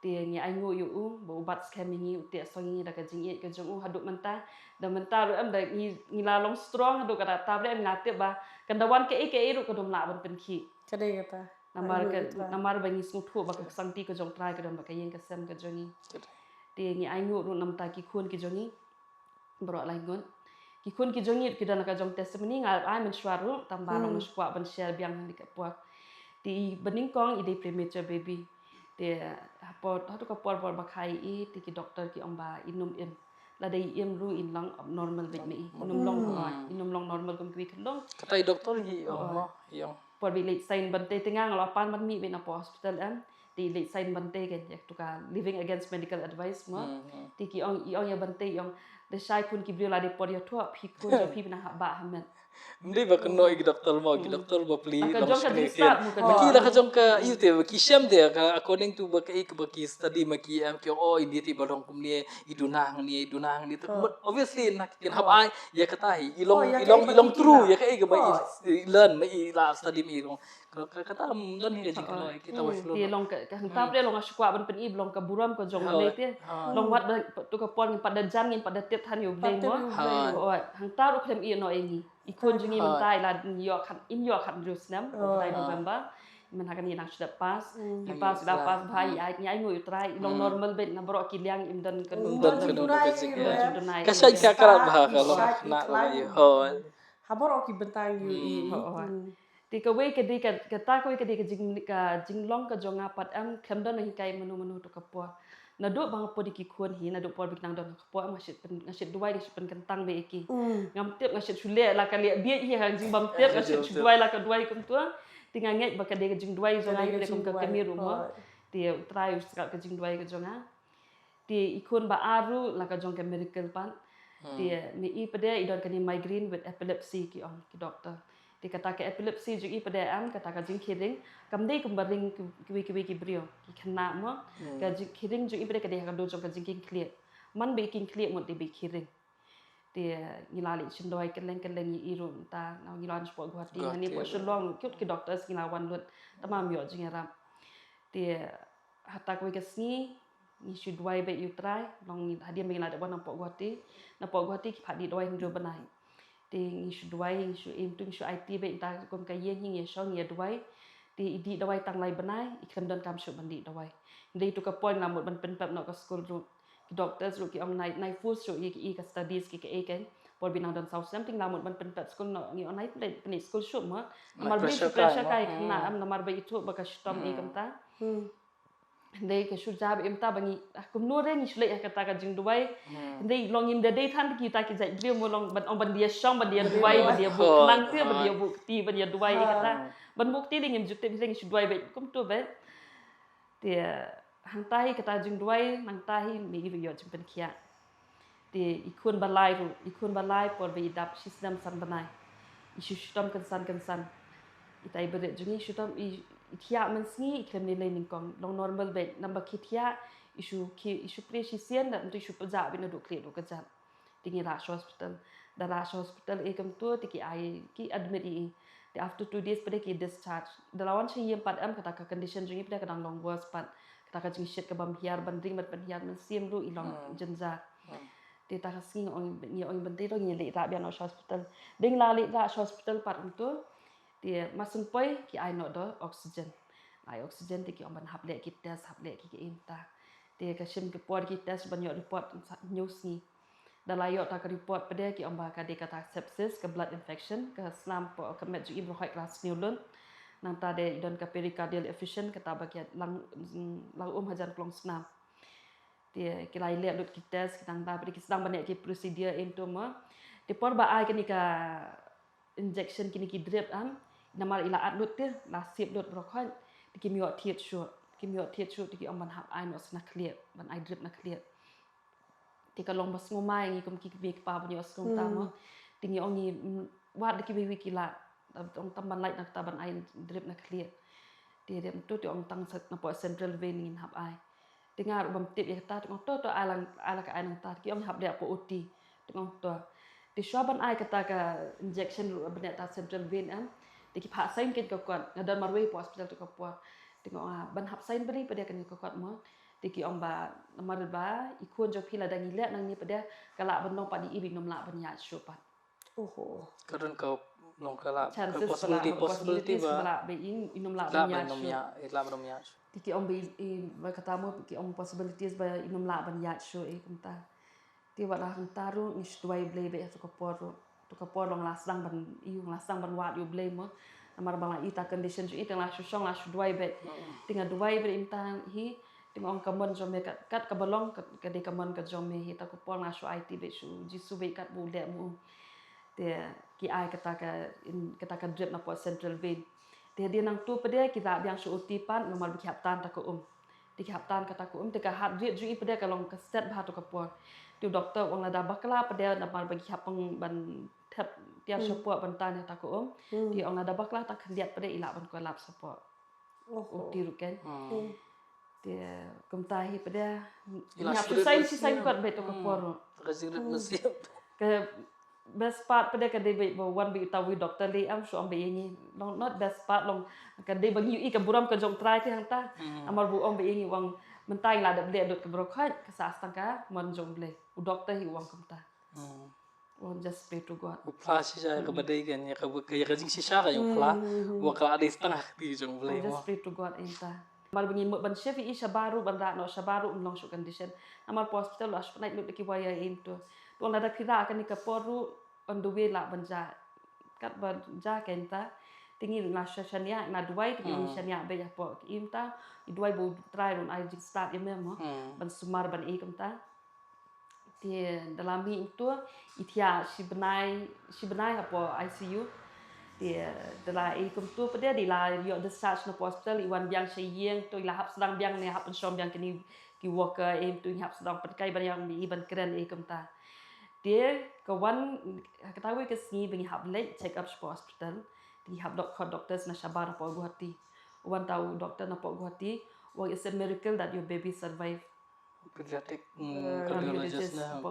ti ni ai ngu yu u bo bat scam ingi utia song ingi da ka jing ka jong u haduk menta da menta ru am da ni la long strong haduk ka ta bre am ngate ba kan da wan ke e ru ka dom la ban pen ki Ka dei kata. namar bangi sungthu ba ka sangti ka jong try ka dom ba ka yeng ka sem ka jongi te ni ai ngu ru nam ta ki khun ki jongi bro lai ngon ki khun ki jongi ki dana ka jong testimony ngal ai men shwaru tam ba long shwa ban share biang ni ka puak ti bening kong ide premature baby te ha to ka por ba khai i ti ki doctor ki ong ba inum em la dai em ru in long abnormal bit me inum long normal kum ki long kata doktor hi mo yang por bi late sign bante tingang lo pan man mi be na po hospital am ti late sign bante ke yak to ka living against medical advice mo ti ki ong ya bante yong de shai kun ki brio la de por yo to phi kun jo phi na ba hamen Hindi ba kuno igi doktor mo igi doktor ba pli Ka long jong ka shkne start mo ka maki la ka jong ka yute ki syam de ka according to ba ki study maki am ki oh hindi ti balong kumni idunang ni but obviously nak kin hab ai ya katahi ilong true ya ka ba learn ma i la study mi long kata don hi jing kuno kita wa ti long ka ta pre long ashkwa ban pen i long ka buram ko jong le ti long wat tu ka pon pada jan ngin pada tet han yo blame mo hang ta ru klem i no engi ikon jungi mentai la in yo khat rus nam dai November men hakan ni nak sudah pas pas bhai ai nyai ngui trai long normal bet na bro ki liang im dan kan ka sai ka karat ba ka lo na la ho Habor oki bentang yu i. ti ka we ka di ka ta ko ka di ka jing long ka jonga pat am khem don hi kai manu to ka po na do bang po di ki khon hi na do por bik nang don ka po ma shit pen duai ni pen kentang be ki ngam tep nga shit chule la ka le bie hi hang jing bam tep nga shit duai la ka duai kum tua ti nga ngai ba ka de ka jing duai jonga hi kum ka kemi ru mo ti try us ka jing duai ka jonga ti ikon ba aru la ka jong ka miracle pan ti mi i pede I don ka ni migraine with epilepsy ki on ki doctor ti kata ka epilepsy ju i pada am kata ka jing khiring kam dei kum baring ki brio ki khana mo ka jing khiring ju i pada ka de ka do jong ka jing king clear man be king clear mo de be khiring ti ngilali chindoi keleng I ru ta na ngilan sport guati hani po shlong kyut ki doctors ngilawan lut tamam yo jing ram ti hata ko ka sni ni should why be you try long hadia mengila de bon po guati ki phadi doi ndu banai ti ngi shu duai ngi shu im tung shu IT be ta kom ka yen ngi shong ye duai ti di dawai tang lai banai ikam don kam shu bandi dawai ndei tu ka point na mot ban pen pap no ka school ru doctors ru ki am nai full shu i ka studies ki ka eken por binang don south something la mot ban pen pap school no ngi online play school shu ma mal bi pressure kai na am namar be itu ba ka stom i kam ta ndei ka shu jab im ta bangi kum no re ngi shle ka ta ka jing duai ndei long im de dei than ki ta ki jai brio mo long ban dia shong ban dia duai ban dia buk nang ti ban dia buk ti ban dia duai ka ta ban buk ti ding im jukte bi ngi shu duai be kum tu be ti hang tai ka ta jing duai nang tai mi gi yo jing pen kia ti ikun balai por be dap system san banai isu shutam kan san itai bere jungi shutam itia mensengi iklem nilai ningkong long normal bet nambah kitia isu presisian dan untuk isu pejak bina duk klik duk kejat tinggi Rash Hospital dan Rash Hospital ikam tu tiki ai ki admit i the after 2 days pada ki discharge dalawan si yem 4 kata ka condition jungi pada kadang long worse pat kata ka jing shit ka bam hiar bandring mat hiar men sim ru ilong jenza ti ta sing ong ni ong bende ro ni le ra bian hospital ding la le Rash Hospital pat tu dia masung poi ki ai no do oxygen ai oxygen ti ki om ban hap le ki test hap le ki inta dia ka sim ke por ki test banyak report news ni dalam ayat tak report pada ki om ba ka de kata sepsis ke blood infection ke slam po ke met ju ibro high class neulun nang ta de don ka pericardial efficient kata bagian lang hajan klong snam dia ki lai le lut ki test kitang ta pada ki sedang banyak ki procedure into ma de por ba ai ni ka injection kini ki drip namar ila atlut te nasib lut brokhan ki miot thiet shot ki om ban hap ai no sna clear ban ai drip na clear ti ka long bas ngomai ngi kum ki bik pa banyo sung tama tingi ongi wat ki wi kila ong tamban light nak taban ai drip na clear ti dem tu ti ong tang sat na po central vein in hap ai dengar bam tip ya ta ong to ala ka ai nang ta ki ong hap dia po uti ong to ti shaban ai kata ka injection benet ta central vein ti ki pha sain ken ka kwat ngadan marway po hospital tu ka po ti ngong ban hap sain beri pada kan ka kwat mo tiki om ba namar ba ikun jo pila dangi le nang ni pada kala benong pa di ibi nom la ban ya shopat kadang kau long kala chances possibility ba be in inom la la ban ban nom ya ya la ban nom ya tiki om be ba kata mo tiki om possibilities ba inom la ban ya show kumta ti wala hang taru ni shtuai ble be to ka por long lasang ban iung lasang ban wat yu ble mo namar bang ita condition ju itang la shong la shtuai be tinga duai be imtan hi tingong kamon jome kat ka balong ka de kamon ka jome hi ta ko pol na shu IT be shu jisu be kat bu le mu te ki ai kata ka drip na po central vein te dia nang tu pede ki ra biang shu utipan normal bi hap tan ta ko ti hap tan kata ko te ka hat drip ju i pede ka long ka set ba to ka po tu doktor wang la da bakla pede na mal bagi hap ban tap dia shu po ban tan ta ko ti ong la da bakla ta khliat pede ila ban ko lap support uti ru ken dia kumtahi pada nyap sain kot beto ke poro rasirat nasib ke best part pada ke de one bi tawi doktor li am so ambe ini not best part long ke de bagi i ke buram ke jong try ti hang ta amar bu ambe ini wang mentai la de ble dot ke brokhat ke sastang ka mon jong ble u doktor hi wang kumta just pray to God upla sisa ka badai kan ya ka jing sisa ka upla wa ka ada setengah di jong ble just pray to God inta mal bangin mo ban chef i shabaru ban ra no shabaru long shu condition amal hospital la shpnai lu ki waya into to la da kira kan ka poru on the way la ban ja kat ban ja kenta tingi na shania na duai tingi shania be ya po imta i duai bu try on I jing start ya memo ban sumar ban i kamta ti dalam itu itia si benai apa ICU dia dalam ikum tu pada di la yo discharge no hospital iwan biang seyeng tu la hap sedang biang ne hap som biang kini ki worker tu hap sedang perkai ban yang di ban keren ikum ta dia kawan ketahui ke sini bengi hap late check up hospital di hap doctors na shabar apa guhati wan tahu doktor na apa guhati well it's a miracle that your baby survived pediatric cardiologist na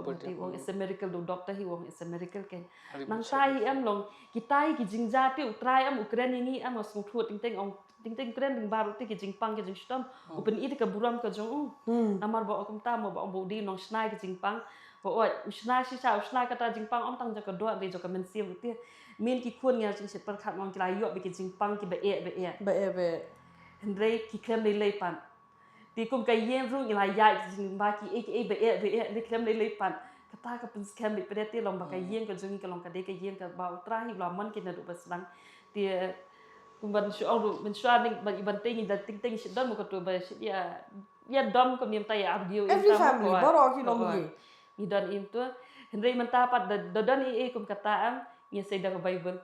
it's a miracle do doctor hi wong it's a miracle ken nang tai am long kitai ki jingja ti utrai am ukren ini am os ngthut ting kren ding baru ti ki jingpang ki jingstom upen i ka buram ka jong namar ba akum ta mo ba bu di nong snai ki jingpang bo oi usna si sa usna ka ta jingpang om tang ja ka do be jo ka men sim ti min ki khun ngal jing se per khat ngong kilai yo be ki jingpang ki be hendrei ki krem le pan ti kum kai yen ru ila ya jing ba ki be krem le pan kata ka pun scam be pedeti long ba kai yen ka jung ka long ka de ka yen ka ba utra hi la man ki na du baslang ti kum ban shu au men shu ning ba iban te ni da ting shi dan mo ka tu ba shi ya dom ko miem ta ya argue every family boro ki long ni dan itu hendrei mentapat da dan i kum kata am ni sai da bible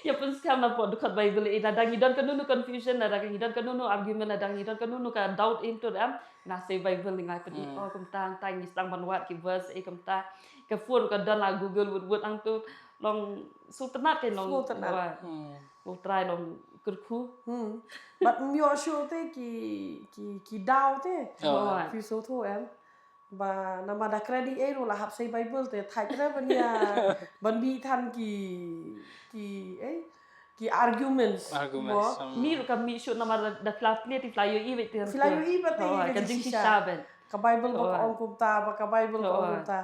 ya pun scam na po dukat bible ina dang idon kanunu confusion na dang idon kanunu argument na dang idon kanunu ka doubt into them na say bible ngai pedi kum tang ni stang ban wat ki verse kum ta ka phone ka dan la google would ang tu long sultanat kan long Sultanat. wa bol trai long kerku But myo show te ki dao te. wa Fi so tho em. Ba nama da kredi e ro la hap sei Bible te thai kra bania ban bi than ki arguments. Arguments. mi ro kam mi shoot nama da flaplet ti flyer i vet te Filayo i ba te ka jing ki saben ka Bible ba ka Oh. ong kum ta ba ka Bible ka Oh. ong kum ta.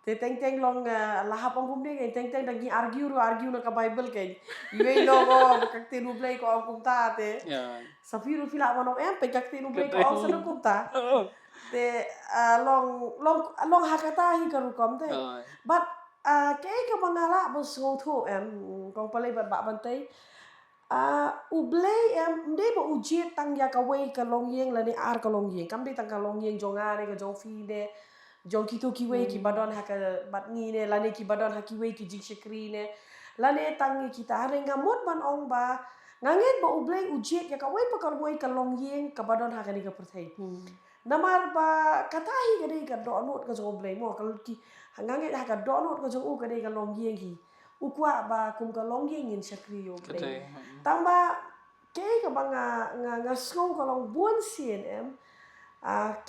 Te teng long lahap ong kum de teng dagi argue na ka Bible ke. Iwe no go ka te nu play ko ong kum ta te. Yeah. Safiru fila manong em pe ka te nu play ko ong sa nu kum ta. Oh. Te long hakata hi karu kom te. But ke ka mangala bo so tho em kong palai ba bantay. Ublay em de ba ujiet tang ya ka wei ka long yeng la ni ar ka long yeng kam de tang ka long yeng jonga ne ka jong fi ne jong kitu ki wei ki badon ha ka bat ni ne la ne ki badon ha ki wei ki jing shikri ne la ne tang ki ta re nga mot ban ong ba nganget ba ublay ujiet ya ka wei pa ka wei ka long yeng ka badon ha ka ni ka perthai namar ba katahi ka de ka do not ka jong ublay mo ka ki nganget ha ka do not ka jong u ka de ka long yeng hi ukwa ba kum ka long yeng in shakri yo ublay tamba ke ka ba nga snow ka long buon sien em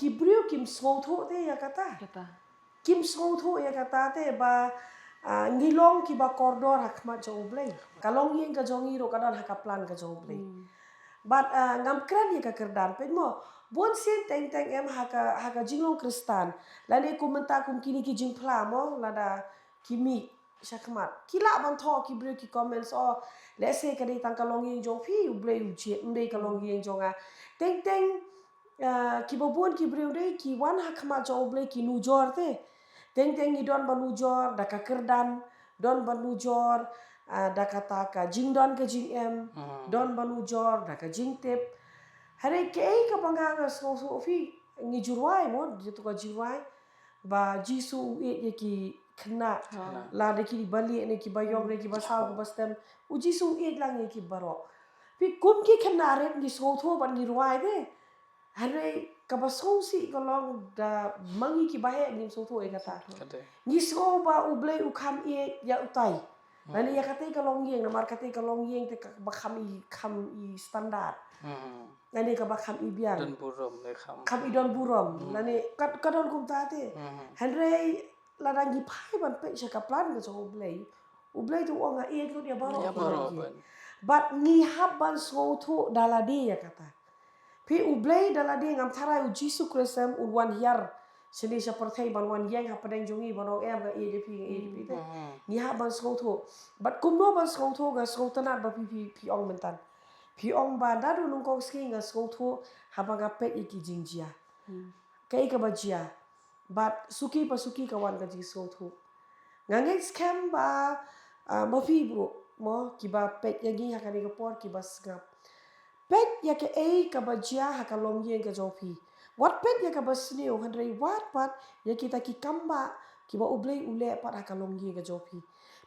ki brio kim snow tho te ya kata kata kim snow tho ya kata te ba ngilong ki ba kordor hakma jo blay ka long yen ka jongi ro ka dan haka plan ka jo blay but ngam kran ya ka kerdan pe mo buon sien teng em haka jinglong kristan lani kumenta kum kini ki jing pla mo lada kimi shakmat kila ban tho ki brio ki comments let's say ka tang ka long yen jong phi ublay uji ndai ka long yen jonga teng ki babon ki brio dei ki wan hakma jo ublay ki nu jor te teng i don banu jor da ka kerdan don banu jor da kata ka jing don ka jing em don banu jor da ka jing tep hare ke ka panga so fi ngi jurwai mo jitu ka jurwai ba jisu ye ki kena la de ki bali ne ki bayong ne ki basal ki bastem uji su et lang ye ki baro pi kum ki kena ret ni so tho ban ni ruai de hare ka baso si ko long da mangi ki bahe ni so tho e kata ni so ba ublay ukam e ya utai nani ya kate ka long yeng na mar kate ka long yeng te ka ba kham i standard nani ka ba kham i biang Don burom le kham. kham i don burom nani ka don kum ta te hare la rangi pai ban pe ka plan ka so ublay tu onga e tu dia baro Ya baro ban. but ni haban so tho dalade ya kata pi ublay dalade ngam tharai u jisu kristem un wan hiar sini seperti ban wan yang ha padang jongi banong em ga e te ni haban so tho but kumno ban so tho ga so tanat ba pi ong mentan pi ong ba da du nung kong ski ga so tho haba ga pe iki jingjia kai ka bajia but suki ka wan ga ji so tho ngangai scam ba mafi bro mo kiba pet yagi hakani ka por kiba skap pet ya ke ka bajia haka long yen ka jofi what pet ya ka basni o handrei what ya kita ki kamba kiba ublay ule pat haka long yen ka jofi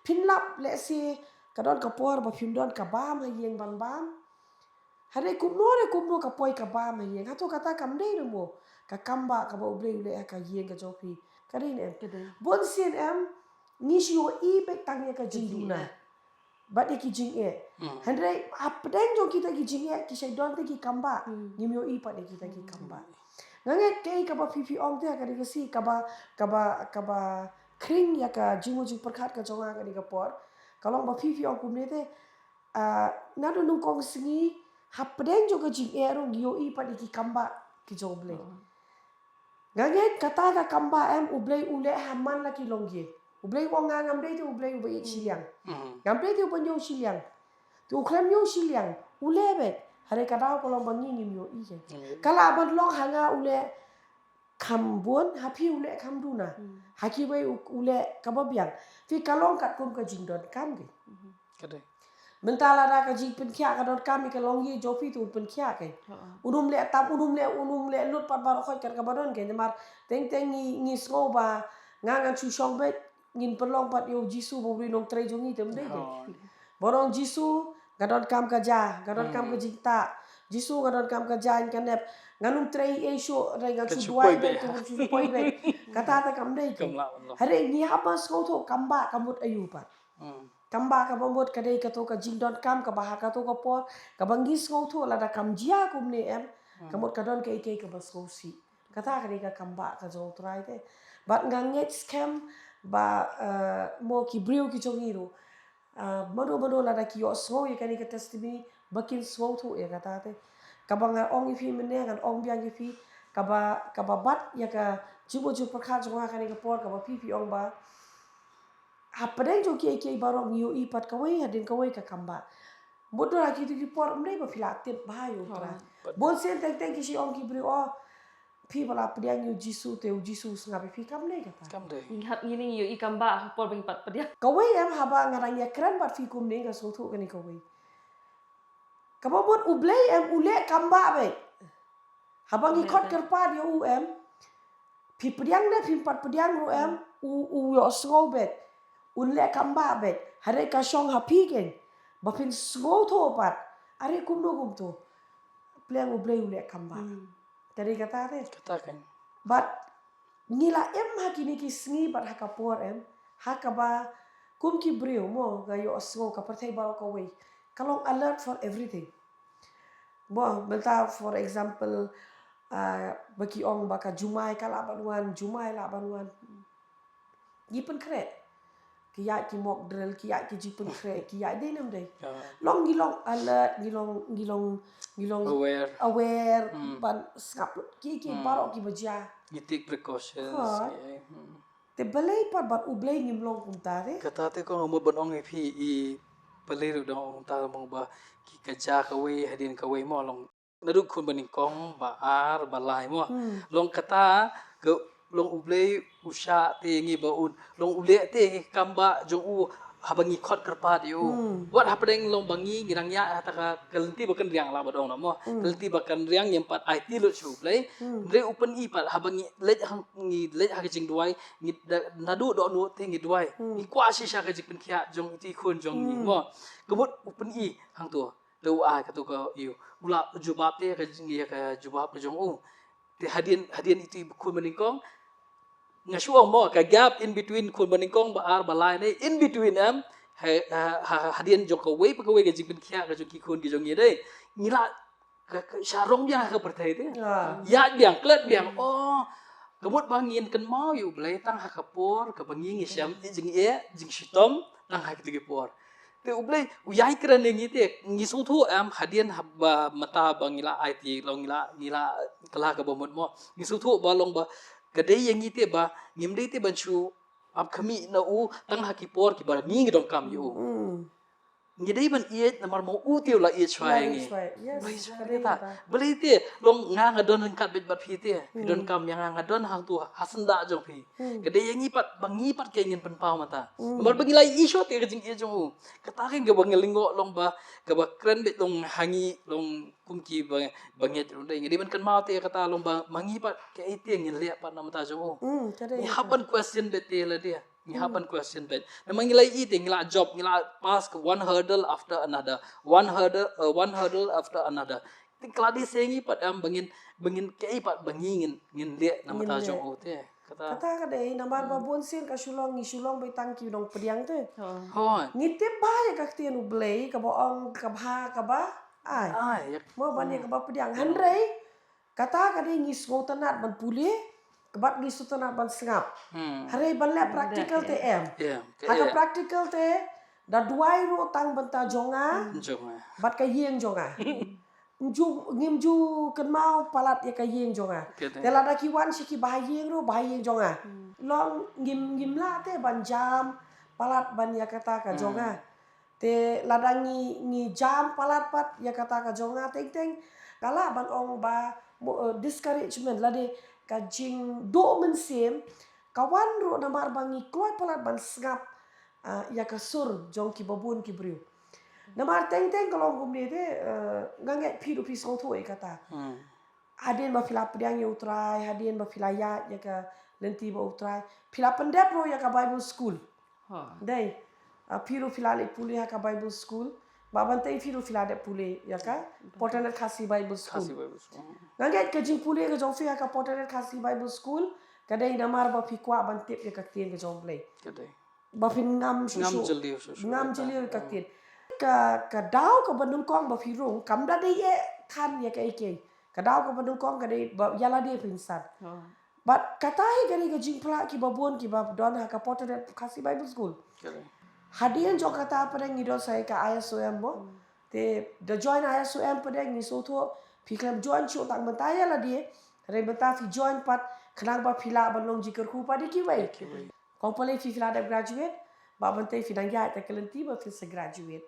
pinlap le se kadon ka por ba phim don ka bam ha yen ban bam hare kumno ka poi ka bam ha yen hato kata kam dei mo ka kamba ka ba ublay ule haka yen ka jofi kadin em bon sien em ni shio i pe tang ya ka jinduna but iki jing e handre apdeng jong kita ki jing e ki don te ki kamba ni myo i pa de kita ki kamba ngange ke ka ba fifi ong te ka de si ka ba kring ya ka jingo jing perkhat ka jonga ka de ka por kalong ba fifi ong kum ne te na do nung kong singi hapdeng jong ka jing e ro yo i pa de ki kamba ki joble ngange kata ka kamba em ublay ule haman la ki longye ublay wong ngam de tu ublay ube siliang ngam de tu panyo siliang tu klam yo siliang ulebe hare kadao ko long bangi ni yo i je kala ban long hanga ule kambon hapi ule kamduna haki we ule kababiang fi kalong kat kum ka jingdon kam ge Kade. mentala da ka jing pen kya ka dot kam ka long ye jofi tu pen kya ke unum le tam unum le lut pat bar khoi ka badon ke mar teng ni sko ba nganga chu shong bet ngin pelong pat yo jisu bo ri nong tre jongi tem de borong jisu gadon kam ka ja gadon kam ka jingta jisu gadon kam ka ja kan nep nganum tre e sho re ngan chu duai be tu chu poi be kata ta kam de ke hare ni haba sko tho kamba kamut ayu pat Kamba ka bamot ka dei ka to ka jingdon kam ka baha ka to ka por ka bangis ngau tu la da kam jia kum ne em kamot ka don ka ike ka bas ngau si kata ka dei ka kamba ka jong trai te bat nganget scam ba mo ki brio ki jongiru mado la da ki yo ngau ye ka ni ka testimony bakin ngau tu ya kata te ka banga ong ifi mene kan ong biang ifi ka ba bat ya ka jubo perkha jonga ka ni ka por ka ba pipi ong ba hapadeng jo ki barong yo ipat kawai hadin kawai ka kamba bodo lagi tu ki por mrei ba filatit bahayo tra bon sen teng ki si ong ki bri o pi bala pediang yo jisu te jisu ngabe fi kam nei kata Kam deh. Ingat ngini yo ikan ba por bing pat pedia. kawai em haba ngarang ya kran bat fi kum nei ka so thu ka ni kawai kababot ublei em ule kamba be haba ngi kot kerpa yo em pi pediang ne pi pat pediang ro em yo sngau bet unle kamba bet hare ka shong hapi gen bapin sngau tho pat are kum no gum to pleng ublei ule kamba tadi kata te Katakan. but ngila em hakini ki sngi bat hakapor em hakaba kum ki breu mo ga yo sngau ka parthai ba ko wei kalong alert for everything bo benta for example baki ong baka jumai kala banuan jumai la banuan gipen kret kiya ki mock drill kiya ki jipen kret kiya dei nam dei long gilong alert gilong aware ban skap ki barok ki baja You take precautions. Ha. Yeah. te balai pat bat ublei ngim long kum tare Katate ko mo bonong i paliru dong ta mo ba ki kaja kawai hadin kawai mo long naduk kun baning kong baar balai mo long kata ke long ublei usha te ngi ba un long ule te kamba jong u habangi khot kerpat yo what happening long bangi ngirang ya ta kelenti bakan riang la badong na mo kelenti bakan riang yang pat IT lo chu play re open i pat habangi lej hang ngi lej ha jing duai ngi nadu do nu te ngi duai i kwa shi sha ka jik pen kya jong ti khun jong ni mo kebut open i hang tu lo a ka tu ka yu ula jubab te ka jingi ka jubab ka jong u te hadin itu khun meningkong ngasuang mo ka gap in between kun baningkong baar balai nei in between am hadian jokowi pegawai gaji benkia ka joki kun ki jongi dei ngila ka syarong yang ka pertai te ya biang klet biang oh kemut bangin ken mau yu blai tang ha kapor ka bangi ngisyam jing jing shitom tang ha ki por te ublai uyai kran ngi te ngisu thu am hadian habba mata bangila IT long ngila kala ka bomot mo ngisu thu ba long ba kadai yang ite ba ngimdei te banchu ab kami na u tang hakipor ki bar ngi dong kam yu ngidei ban iet namar mo u tiu la iet chwai ngi yes beli te long nga ngadon kat bet bat phi te don kam yang ngadon hang tu hasenda jong phi kadai yang ipat bangi pat ke ngin pen pau mata namar bagi lai isho te jing e jong u kata ke ga bangelingo long ba ga ba kren bet long hangi long kumki banget dei ngidei ban kan mau te kata long ba mangi pat ke ite ngin le pat namata jong u ni hapan question bet te la dia ni hapan question bet namang ngilai ite ngila job ngila pass one hurdle after another one hurdle after another ting kladi sengi pat am bangin ke pat bangin ngin le namata jong u te kata ka dei namar ba bon sen ka shulong ngi shulong bai tang ki dong pediang te hoi ngite ba ya ka tien ublei ka ba ong ka ba ai mo ban ya ka ba pediang handrei kata ka dei ngis ngo tanat ban pule kebat ngis tanat ban sengap hari ban le practical te em haka practical te da duai ro tang banta jonga bat ka yeng jonga ngim ju ken mau palat ya ka yeng jonga te la da ki wan shi ki ba yeng jonga long ngim la te ban jam palat ban ya kata ka jonga te la da ngi jam palat pat ya kata ka jonga teng kala ban ong ba discouragement la de ka jing do men sem kawan ro namar bangi kloi palat ban sngap ya ka sur jong ki babun ki briu namar teng kalau gum ne de nganget piru pi so thoi kata hadin ba fila pediang ya utrai hadin ba fila ya ka lenti ba utrai fila pendep ro ya ka bible school dei piru fila le puli ya ka bible school baban tei piru fila de puli ya ka portanet khasi bible school nganget ka jing puli ka jong fi ya ka portanet khasi bible school kadai namar ba fi kwa ban tip ya ka tien ka jong play ba phin ngam ngam jeliu su ngam jeliu ka tin ka dau ka bandung kong ba phi rong kam da de ye than ye ka ike ka dau ka bandung kong ka de ba yala de prinsan but katai gari ka jingpla ki babon ki bab don ha ka potter kasi Bible school hadian jo kata pada ngido saya ka ISOM mo te the join ISOM pada ngi so tho piklam join chu tak mentaya la dia re beta fi join pat khnang ba phila ban long jikar khu padi ki wai kong pale fi phila da graduate ba bante fi nang ya ta kelenti ba fi se graduate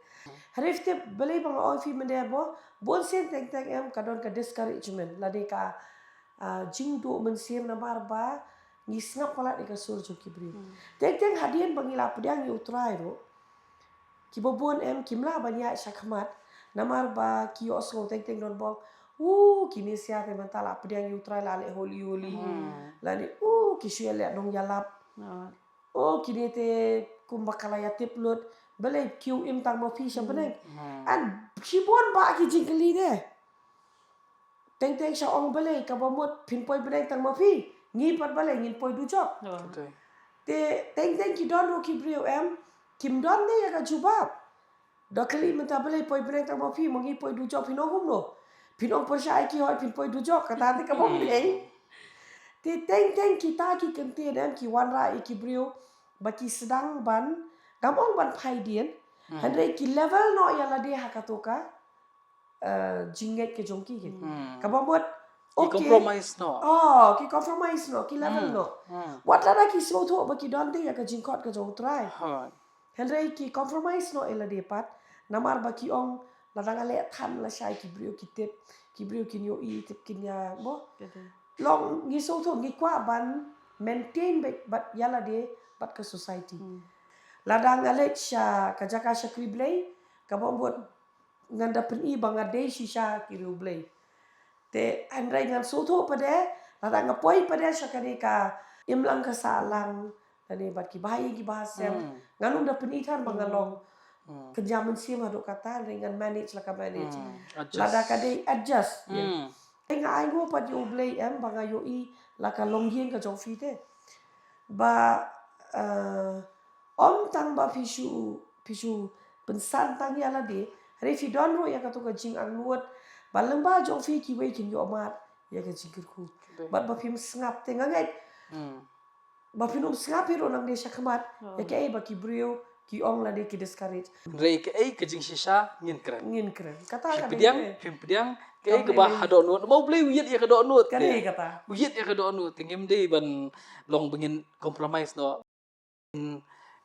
harifte bele bang oi fi mende bo bon sen teng teng em kadon ka discouragement la de ka jing do men siem na barba ngi snap pala de ka sur chu kibri teng teng hadian bangila pedang yu trai ro ki bobon em kimla banya shakmat namar ba ki oslo teng teng don bong kini sia te mentala pedang yu trai la le holi la ni ki shue le dong yalap kini te kumbakala ya tiplut bele kiu im tang mo fi shabene an kibon ba ki jingli de teng teng sha ong bele ka bomot pinpoint bele tang mo fi ngi pat bele ngin poi du job te teng teng ki don ro ki brio em kim don ne ya ka jubab dokli menta bele poi bele tang mo fi mo ngi poi du job pino hum no pino po sha ki hoi pin poi du job kata te ka bom de te teng teng kita ki kente dem ki wan ra ki brio ba ki sedang ban gamong ban phai dien handre ki level no ya la de hakatoka jinget ke jongki ke kabamot ki compromise no ki compromise no ki level no wat la ki so tho ba ki don te ya ka jingkot ka jong try handre ki compromise no ela de pat namar ba ki ong la dang ale than la shai ki brio ki tip ki brio ki yo i tip kin ya mo long ngi so tho ngi kwa ban maintain but yala de but ka society ladang ale sha ka jaka sha kriblei ka bombot nganda pen i bangade shisha ki rublei te andrai ngan so tho pade ladang apoi pade sha ka imlang ka salang tani bat ki bahai ki bahasem nganung da pen i than bangalong kejaman sim hadu kata dengan manage la ka manage lada ka de adjust nga ai go pat yo blei em banga yo i la ka long yin ka jong fi te ba om tang ba pishu pensan tang ya la de re fi don ro ya ka to ka jing ang nuot ba lang ba jong fi ki wei kin yo mat ya ka jingir ku ba phim snap te ngai ba phim snap ro nang de shakmat ya ka ba ki brio ki ong la de ki discourage re ke ai ke jing shisha ngin keren kata ka phim pedang ke ke ba hado nuot mau blei wiyet ya ka do nuot kare kata wiyet ya ka do nuot tingem de ban long bengin compromise no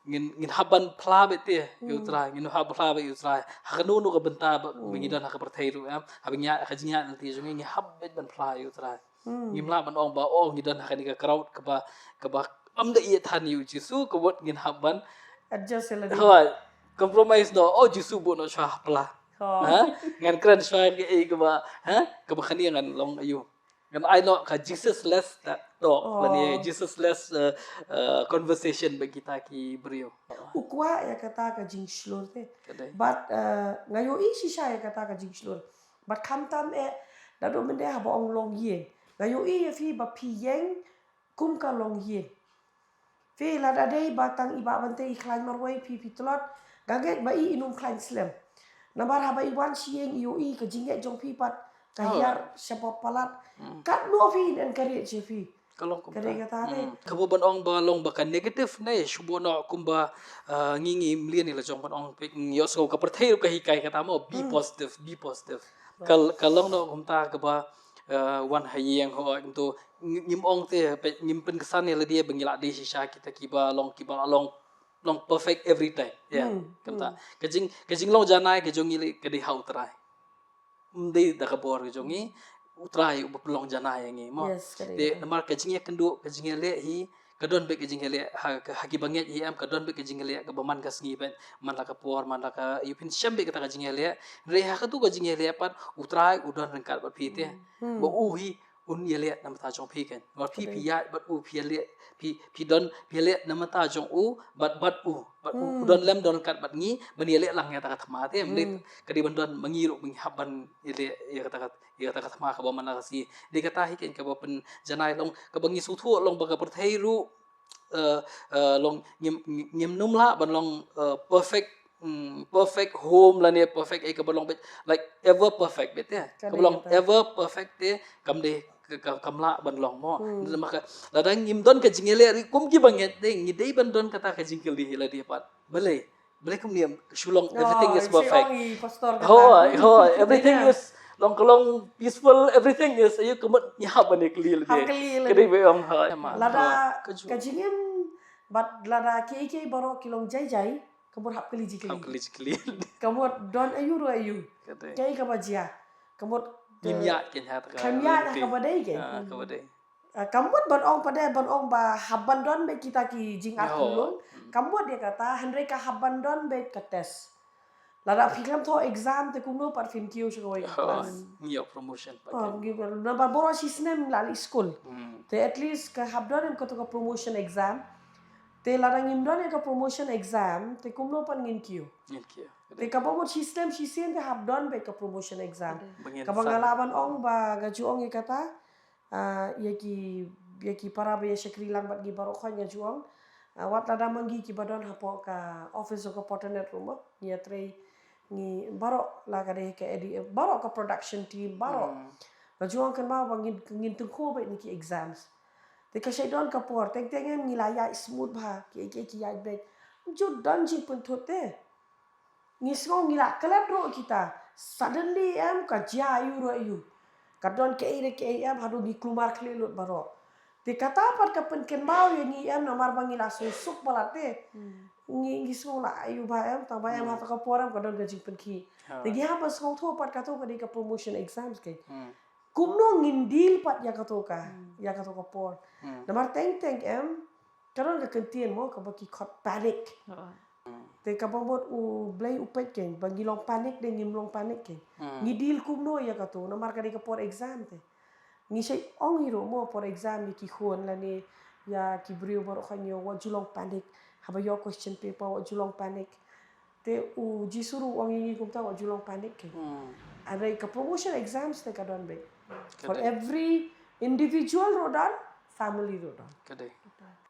ngin haban pla bete yutra ngin hab pla be yutra hakanu no ka benta mengidan ka perthairu am habinya ka jinya nanti jungi ngi hab bet ban pla yutra ngimla ban ong ba ngidan ka ni ka crowd ka ba am da iya than yu jisu ko bot ngin haban adjust la de compromise no jisu bo no sha pla ngan kran sha ke ka ba ka ba khani ngan long ayu ngan I know ka Jesus less talk lani Jesus less conversation bagi kita ki brio ukwa ya kata ka jing shlor te but ngayo i shisha ya kata ka jing shlor but kam tam da do mende ha ba ong long yen ngayo i fi ba pi yeng kum ka long yen fi la da dei batang iba bante i klan marwai pi tlot gaget ba i inum klan slam nabar ha ba i wan sieng yo i ka jing jong pi pat kayar siapa palat kat no fi dan kare che fi kalong kare kata te kabo ban ong ba long ba kan negative na shubo no kumba ngingi mlian ni la jong ban ong pe yo so ka perthai ka hikai kata mo be positive kalong no kumta ka ba wan hayeng ho to ngim ong te pe ngim pen kesan ni la dia bengila de shisha kita kiba long perfect every time kata kajing long janai ke jongi ke di hau trai mde da ka bor jongi utrai belong jana yangi mo de namar kajing ya kendu kajing le hi kadon be kajing le ha ki banget hi am kadon be kajing le ka baman ka sngi ben man la ka por man la ka yupin shambe ka kajing le re ha ka tu kajing le pat utrai udon rengkat bat pi te bo u hi un ye le nam ta jong pi ken ngor pi ya bat u pi le pi don pi le nam ta jong u bat u don lem don kat bat ngi ban ye le lang ya ta thma te mde kadi ban don mangi ro bing haban ye le ya ta thma ka ba man la si de ka ta hi ken ka ba pen janai long ka bangi su thu long ba ka perthai ru long ngim num la ban long perfect home la ne perfect e ka balong bet like ever perfect bet ya ka balong ever perfect te kam de kam la ban long mo maka ladang ngim don ka jingele ri kum ki banget de ngi de ban don kata ka jingkel di la dia pat bele bele kum niam shulong everything is perfect pastor everything is long kalong peaceful everything is ayo kemat nyahap ban kli la dia kedi be am ha lada kajingem bat lada ke baro kilong jai kabur hap keli kli kabur don ayu ro ayu kai ka bajia kabur Kimya ken hat ka kamya ka badai ke ka badai kambut ban ong ba haban don be kita ki jing atulung kambut dia kata Henry ka haban don be kates lada fikam to exam te kumno par film kiyo shoi class ngiyo promotion pa na ba boro sisnem lali school te at least ka habdon em ko to ka promotion exam te lada ngimdon ka promotion exam te kumno pan ngin kiyo te ka bomot system te habdon be ka promotion exam ka bangalaban ong ba gaju ong kata yaki para be shakri lang bat gi baro khan ya juang wat lada mangi ki badon hapo ka office ko potanet rumah ya tre ni baro la ka de ka edi baro ka production team baro gaju ong kan ma ngin tung ko be ni ki exams te ka shaidon ka por teng em ni la ya smooth ba ki ya be ju dan ji pun thote ni song ni la kala ro kita suddenly em ka ja ayu kadon ke em hadu ni klumar khlelot baro te kata par ka pen ken mau ye ni em namar bangi la suk balate ni song la ayu ba em ta ba em ha ka por em kadon ga jing pen ki te gi ha pas ngau tho par ka to ka di ka promotion exams ke kumno ngindil pat ya ka to ka por namar teng em kadon ka kentien mo ka baki khot panic te ka bobot u blay u pet ken bangi long panic de ngim long panic ken ngidil kumno ya ka to namar ka di ka por exam te ni shay ong hiro mo por exam ni ki khon la ni ya ki brio bor khanyo wa julong panic haba yo question paper wa julong panic te u jisuru ong yi kumta wa julong panic ke ada ka promotion exams te ka don be for every individual rodan family rodan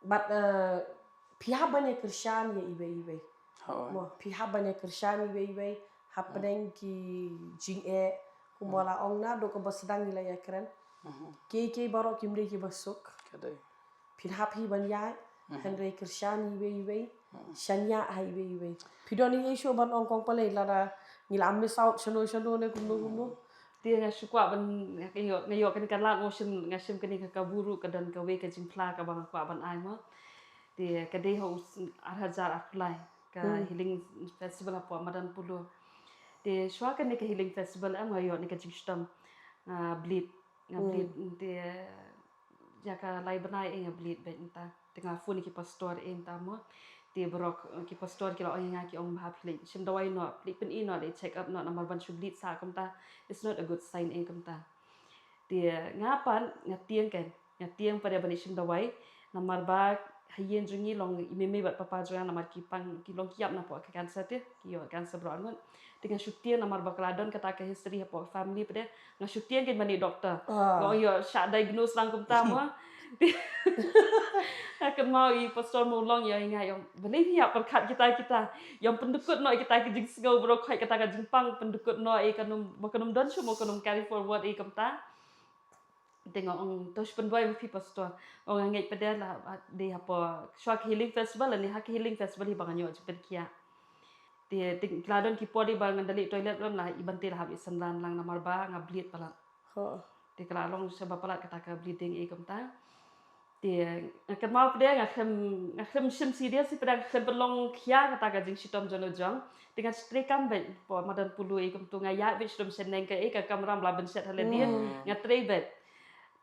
but pihak banyak Krisyan ya ibe mo pihak banyak Krisyan ibe happening ki jing kumala ong na do ko basdang nila ya keren ke baro kimde ki basuk pihak hi banya Henry Krisyan ibe shanya ibe pidoni yesho ban ong kong pale lara ngila amis out shano ne kumno dia ngasuka ban ngayo kan lat motion ngasim kan ka buru kadan ka we ka jimpla ka bang kwa ban ai mo dia ka de ho arhajar aklai ka healing festival apa madan pulo dia shwa kan ka healing festival am ngayo ni ka jistam bleed dia jaka lai banai bleed ben ta tengah funi ki pastor ta mo dia berok ki pastor kilo yang ki om bhap li sim dawai no li pen no de check up no namar ban sublit sa kamta it's not a good sign kamta dia ngapan ngatiang pada ban sim dawai namar ba hayen jungi long imeme bat papa jang namar ki pang ki long kiap na po ka cancer te ki yo cancer bro ngon dengan syutian namar ba kladon kata ka history po family pada nga syutian ken mani doktor go yo syak diagnose lang kamta mo akan mau pastor mulong ya ingat yang boleh ya perkat kita yang pendukut no kita ke jing sgau bro kai kata ka jingpang pendukut no kanum bakanum don show mo kanum carry forward kamta tengok tos pendoi fi pastor orang ngai pada lah di apa shwa healing festival ni hak healing festival hi banganyo jepet kia dia kladon ki podi bangan dali toilet lon lah ibanti lah habis sendan lang namar ba ngablit pala di klalong sebab pala kata ka bleeding kamta dia akan mau dia ngakhem sim serius si pada ngakhem belong kia kata ka jing sitom jono jong dengan strekam bet po madan pulu kum tu ngaya bet sitom seneng ka kamera blaben set hale dia ngatre bet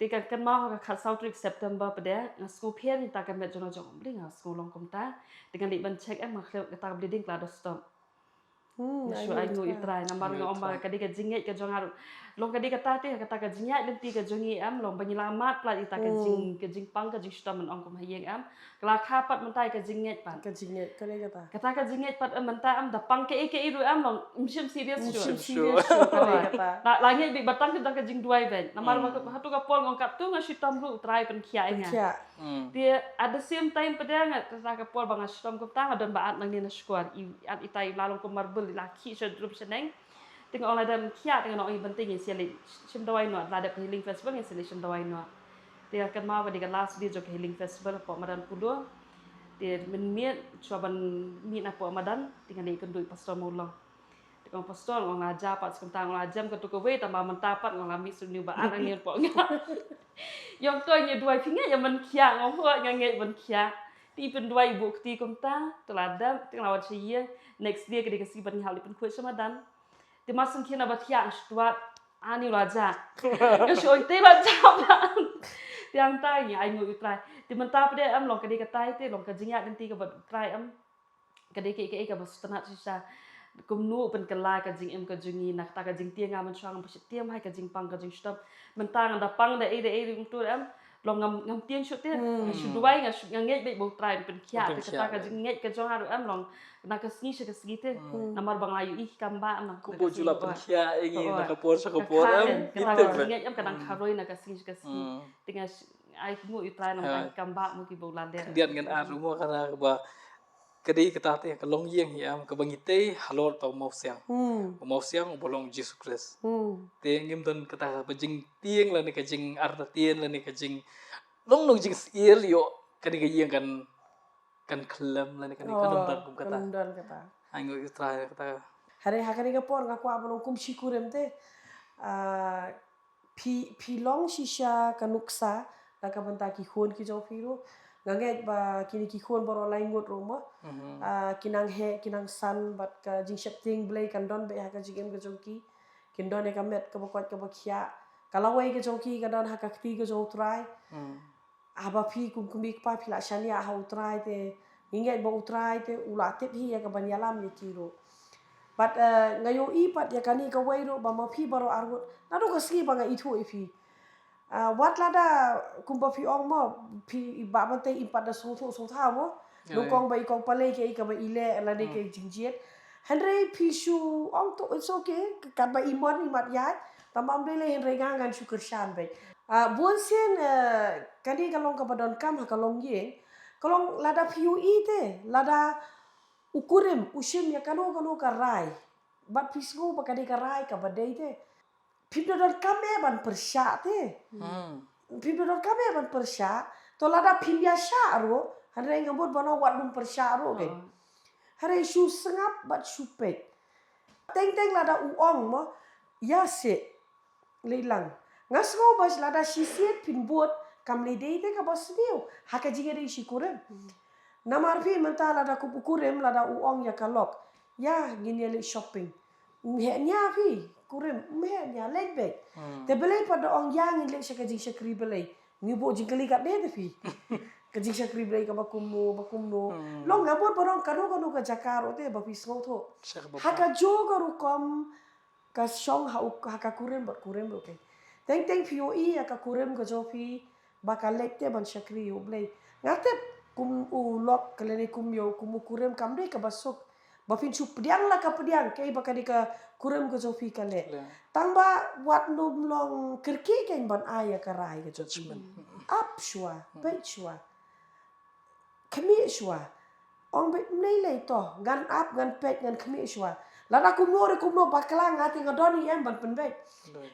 tika kan mau ka South September pada school pier ni ta kan bet jono jong bling school long kum ta dengan liban check ngakhem kata bleeding klado stop so ayu itrai namar ngomba ka diga jinget ka jong long kadi kata ka jinya lenti ka jongi am long penyelamat plat ita ka jing pang ka jing sta men ong kum hayeng am kala khapat mentai ka jinget pat ka jinget ka le kata kata ka jinget pat mentai am da pang ke iru am long msim serious sim sure serious ka le kata na langit bi batang kita ka jing duai ben namar hatu ka pol ngong kap tu nga shitam ru try pen kia nga kya dia at the same time pada nga kata ka pol bang shitam ko ta don baat nang ni na squad at itai lalong ko marbel laki so drup seneng tengok orang ada kiat dengan orang penting yang seli sim dawai no ada healing festival yang seli sim dawai no dia akan mau pada last dia jok healing festival po madan pudo dia menmiet cuaban mi na po madan dengan dia ikut pastor mulang dengan pastor ngong aja pat sekentang ngong ajam ketu kowe tambah mentapat ngong ambil sunu baan angin po yang tu nya dua finga yang men kia ngong ho nganget men kia ti pen dua ibu ti kumta teladam tenglawan sia next dia ke dikasih ban hal pen kuat sama dan di masing kina batia stuat ani raja yo shoy te raja ban tiang tai nya ai ngu trai di mentap dia am long kadi katai te long kajinya genti ka bat trai am kadi ke ka bas tanat sisa kumnu pen kala ka jing em ka jungi nak ta ka jing tiang am chuang pa tiam hai ka jing pang ka jing stop mentang da pang da e tu am long ngam tiang shote shu duai ngai be bo trai pen kia te ka jing ngai ka jong aru am long nak sni se te namar bang ayu ih kamba am nak ko bo jula penkia ingi nak por sa ko por am kita ngai am kadang karoi nak sni tinggal ai mu itrai nang kamba mu ki bo lander dian ngan aru mo kana ba kadi kita te ka long yeng hiam ka bangite halor tau mau siang bolong Jesus Christ te ngim don kata ka jing tieng la ni ka jing arta tien la ni ka jing long jing ir yo kadi ka yeng kan kelam la ni kan kum kata kanumdan kata aingo itra kata hari hakani ka por ngaku abon kum shikurem te pi long shisha kanuksa la ka banta ki khon ki jo firu nganget ba kini ki khon boro lain got roma kinang kinang san bat ka jing shapting blay kan don be ha ka jigem ka jongki kin don e ka met ka bakot ka bakhya kalawai ka jongki ka don ha ka kti ka jo try aba pi kum pa phila shania ha utrai te nginget ba utrai te ulatep hi ya ka banyalam ye kiro but ngayo i pat ya kani ka wairo ba ma pi baro argut nado ka ski ba nga ithu ifi wat lada kumpa pi ong mo pi ba mate ipat da so tha mo lu kong ba ikong pale ke ka ba ile la de ke jingjet henry pi shu ong to it's okay ka ba imon imat ya tamam de le henry gangan syukur shan be buon sen kani kalong ka badon kam ha kalong ye kalong lada piu te lada ukurim ushim ya kanu ka rai bat pisgo ba kadi ka rai ka badai te pindodon kame ban persya te pindodon kame ban persya to lada pindia sya ro hare ngabot bana wat dum persya ro ke hare shu sengap bat supet teng lada uong mo ya se leilang ngasgo bas lada sisiet pinbot kam le dei te ka bas dio haka jige dei shikurem namar pi menta lada kupukurem lada uong ya kalok ya gini le shopping nya pi kurem nya lek bek te belai pada ong yang le shaka jing shakri belai ni bo jing kali kat de pi ka jing shakri belai ka bakumno long ngabot borong kanu ka jakaro te ba pi snotho haka joga rukom ka shong haka kurem ba kurem ro ke teng POE ya ka kurem ka jopi bakalek te ban shakri yo blai ngate kum ulok kalene kum yo kum kurem kam de ka basuk bafin chu pediang la ka pediang ke bakadi ka kurem ka jopi kale tangba wat num long kirki ken ban aya ka rai ka judgment up shwa bet shwa kami shwa ong bet nei le to gan up gan pet gan kami shwa lada kumno bakala ngati ngadoni em ban penbet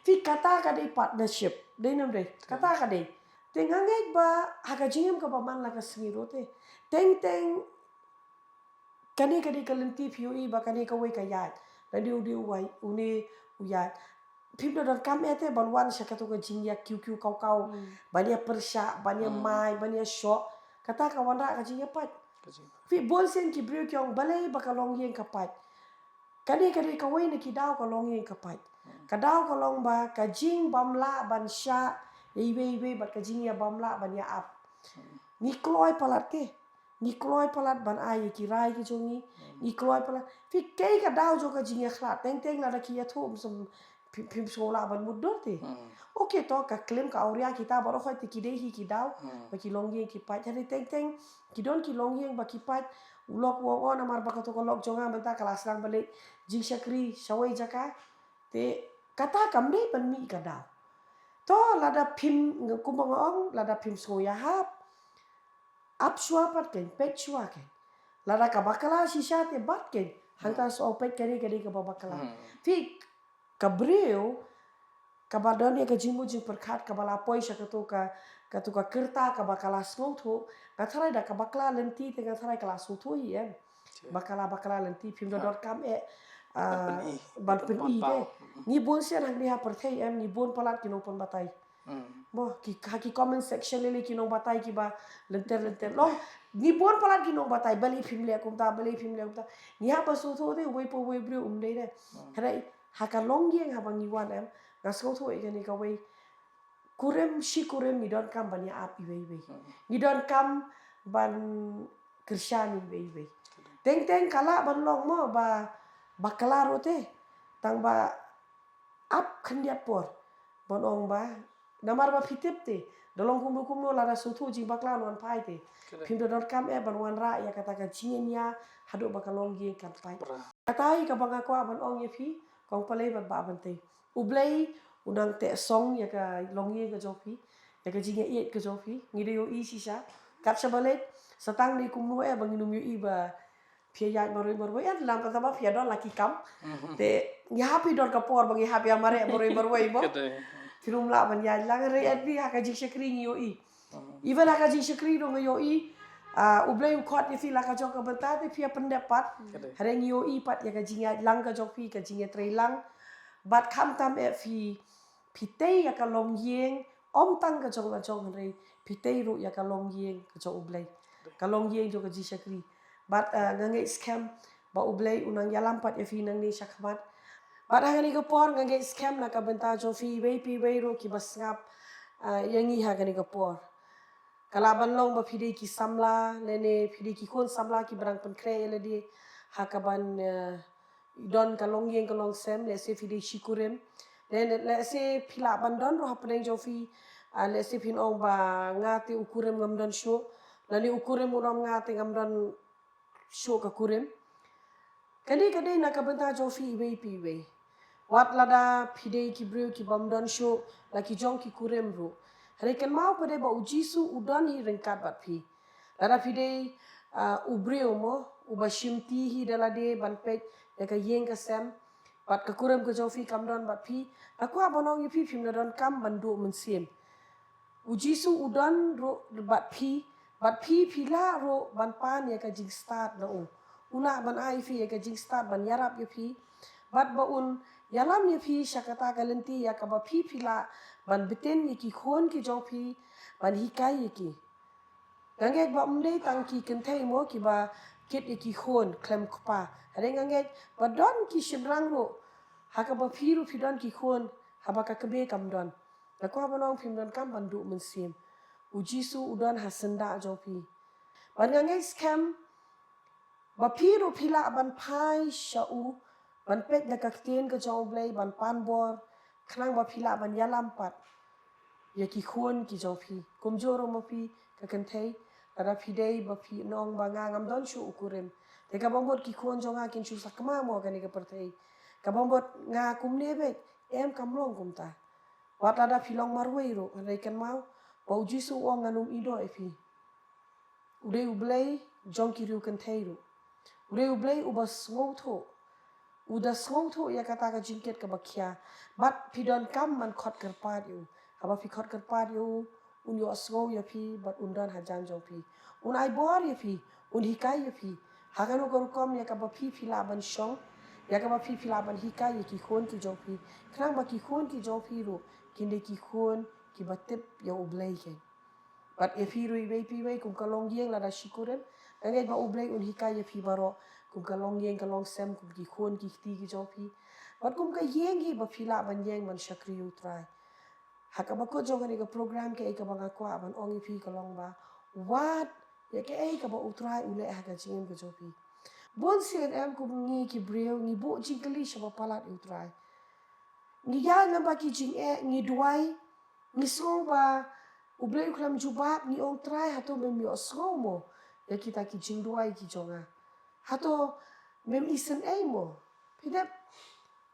fi kata ka de partnership de nam de kata ka de tenganget ba haka jingem ka paman la ka sngiro te teng kani kalenti POE ba kani ka wei ka yat la diu wai uni uyat pimdo dan kam ete balwan syaka to ka jingya QQ kau bania persya bania mai bania shok kata ka wanda ka jingya pat fi bolsen ki brio kyong balai bakalong yen kapat kani ka wei na ki daw ka long yen kapat ka daw ka long ba ka jing bamla ban sya ibe bat ka jingya bamla ban ya ap ni kloy palat ke ni kloy palat ban ai ki rai ki jongi ni kloy palat fi kei ka daw jo ka jingya khlat teng la da ki ya thom som phim sekolah ban mudah teh. Oke toh ka klaim ka auria kita baru khoi ti kidei hi kidau ba ki longyeng ki pat jadi teng kidon ki longyeng ba ki pat ulok wo namar ba ka to lok jonga benta kelas rang balik jing syakri shawai jaka te kata kam dei ban mi ka dau. To lada phim kumbang ong lada phim soya hap ap shua pat ken pet shua ken lada ka bakala shisha te bat ken hangta so pet kari ka bakala fi kabreu kabadon ya ka jimu jing perkat kabala poi sha ka tu ka kerta ka bakala smong thu ngathrai da ka bakala lenti te ngathrai kala su thu hi bakala lenti phim dot kam ban pen i de ni bon se rang ni ha perthei ni bon palat ki no pon batai bo ki comment section le ki no batai ki ba lenter lo ni bon palat ki no batai bali phim le kum ta ni ha pa su thu de wei po wei bru de de hrai ha ka long yeng ha bang ni wan ga so thu e ni ka wei kurem mi don kam ban ya ap i wei ni don kam ban kershani wei teng kala ban long mo ba bakala rote tang ba ap khandiat por bon ong ba namar ba fitip te dolong kumu lara sutu jing bakla non pai te phim don kam ban wan ra ya kata ka jingnya hadu bakalong ye kan pai katai ka banga ko ban ong ye phi kong palei ba ban te ublei unang te song ya ka long ye ka jopi ya ka jingnya ye ka jopi ngide yo i sisa kap sabalet satang ni kumu bang inum yo i ba phia yai maroi lam ka ba phia don laki kam te nyapi don ka por bang happy amare maroi bo film la ban yai lang re at bi haka jing shakri yo i even haka jing shakri do yo i ublei khot ni fi la ka jok ka bata te phia pendapat hareng yo i pat ya ka jing yai lang ka jok fi ka jing tre lang bat kham tam phi tei ya ka long yeng om tang ka jong re phi tei ru ya ka long yeng ka jong ublei ka long yeng jo ka jing shakri bat ngange scam ba ublei unang yalam pat ya fi nang ni shakmat bat hangani ko por ngange scam na ka benta jo fi pi wei ro ki bas ngap yangi hagani ko por kalaban long ba phidei ki samla lene phidei ki kon samla ki brang pen kre ele di hakaban don ka long yeng ka long sem le se phidei shikurem le se phila ban don ro hapeng jo fi le se phin ong ba ngate ukurem ngam don show lani ukurem uram ngate ngam don show ka kurem kadi na ka benta jo fi pi wei wat lada phidei ki breu ki bam don show la ki jong ki kurem ro Rekan mau pada ba ujisu udan hi rengkat bat phi lada phidei ubreu mo ubashimti hi dalade banpet ya ka yeng ka sem bat ka kurem ka jo fi kam don bat phi aku abanong yi phi phim na don kam bandu mensiem ujisu udan ro bat phi phila ro ban pan ya ka jing start na una ban ai fi ya ka jing start ban yarap ya phi bat ba un yalam ya phi shakata kalenti ya ka ba phi phila ban beten ya ki khon ki jong phi ban hikai ya ki ngangek ba umdei tang ki kenthei mo ki ba kit ya ki khon klem kpa hare ngangek ba don ki shibrang ro haka ba phi ru phi don ki khon haba ka kebe kam don la ko ba nong phim don kam ban du mensim ujisu udan hasenda jo phi ban ngangek scam ba phi ru phila ban phai shau ban pet na kakten ka jong blai ban pan bor khnang ba phila ban yalam pat ya ki khon ki jo phi kumjoro mo phi ka kenthei ara phidei ba phi nong ba ngam don shu ukurem te ka bombot ki khon jonga kin shu sakma mo ka ni ka perthei ka bombot nga kumne be em kamlong kumta wat ada philong marwei ro re kan mau ba ujisu ong anum ido e phi ude ublei jong ki ru kenthei ro ude ublei ubas ngotho uda songtho ya kata ka jingket ka bakhya bat pidon kam man khot kar pat yu aba fi khot kar pat yu un yo asgo ya phi bat undan hajan jo phi un ai bor ya phi un hikai ya phi hagano kor kom ya ka ba phi phila ban shong ya ka ba phi phila ban hikai ya ki khon ki jo phi krang ba ki khon ki jo phi ro kinde ki khon ki batep ya ublei ke bat ya phi ru pi wei kum kalong yeng la da shikuren ngai ba ublei un hikai ya phi baro kum kalong yeng kalong sem kum ki khon ki ti ki jo phi bat kum ka yeng hi ba phila ban yeng man shakri utrai haka ba ko jo ka program ke ka ba kwa ban ong phi kalong ba wat ya ke ka ba utrai ule haka jing ka jo phi bon sen em kum ni ki breu ni bo jingli shaba palat utrai ngi ya na ba ki jing ngi duai ngi so ba ublei uklam jubat ngi ong trai hato mem yo so mo ya kita ki jing duai ki jonga hato mem isen mo pidap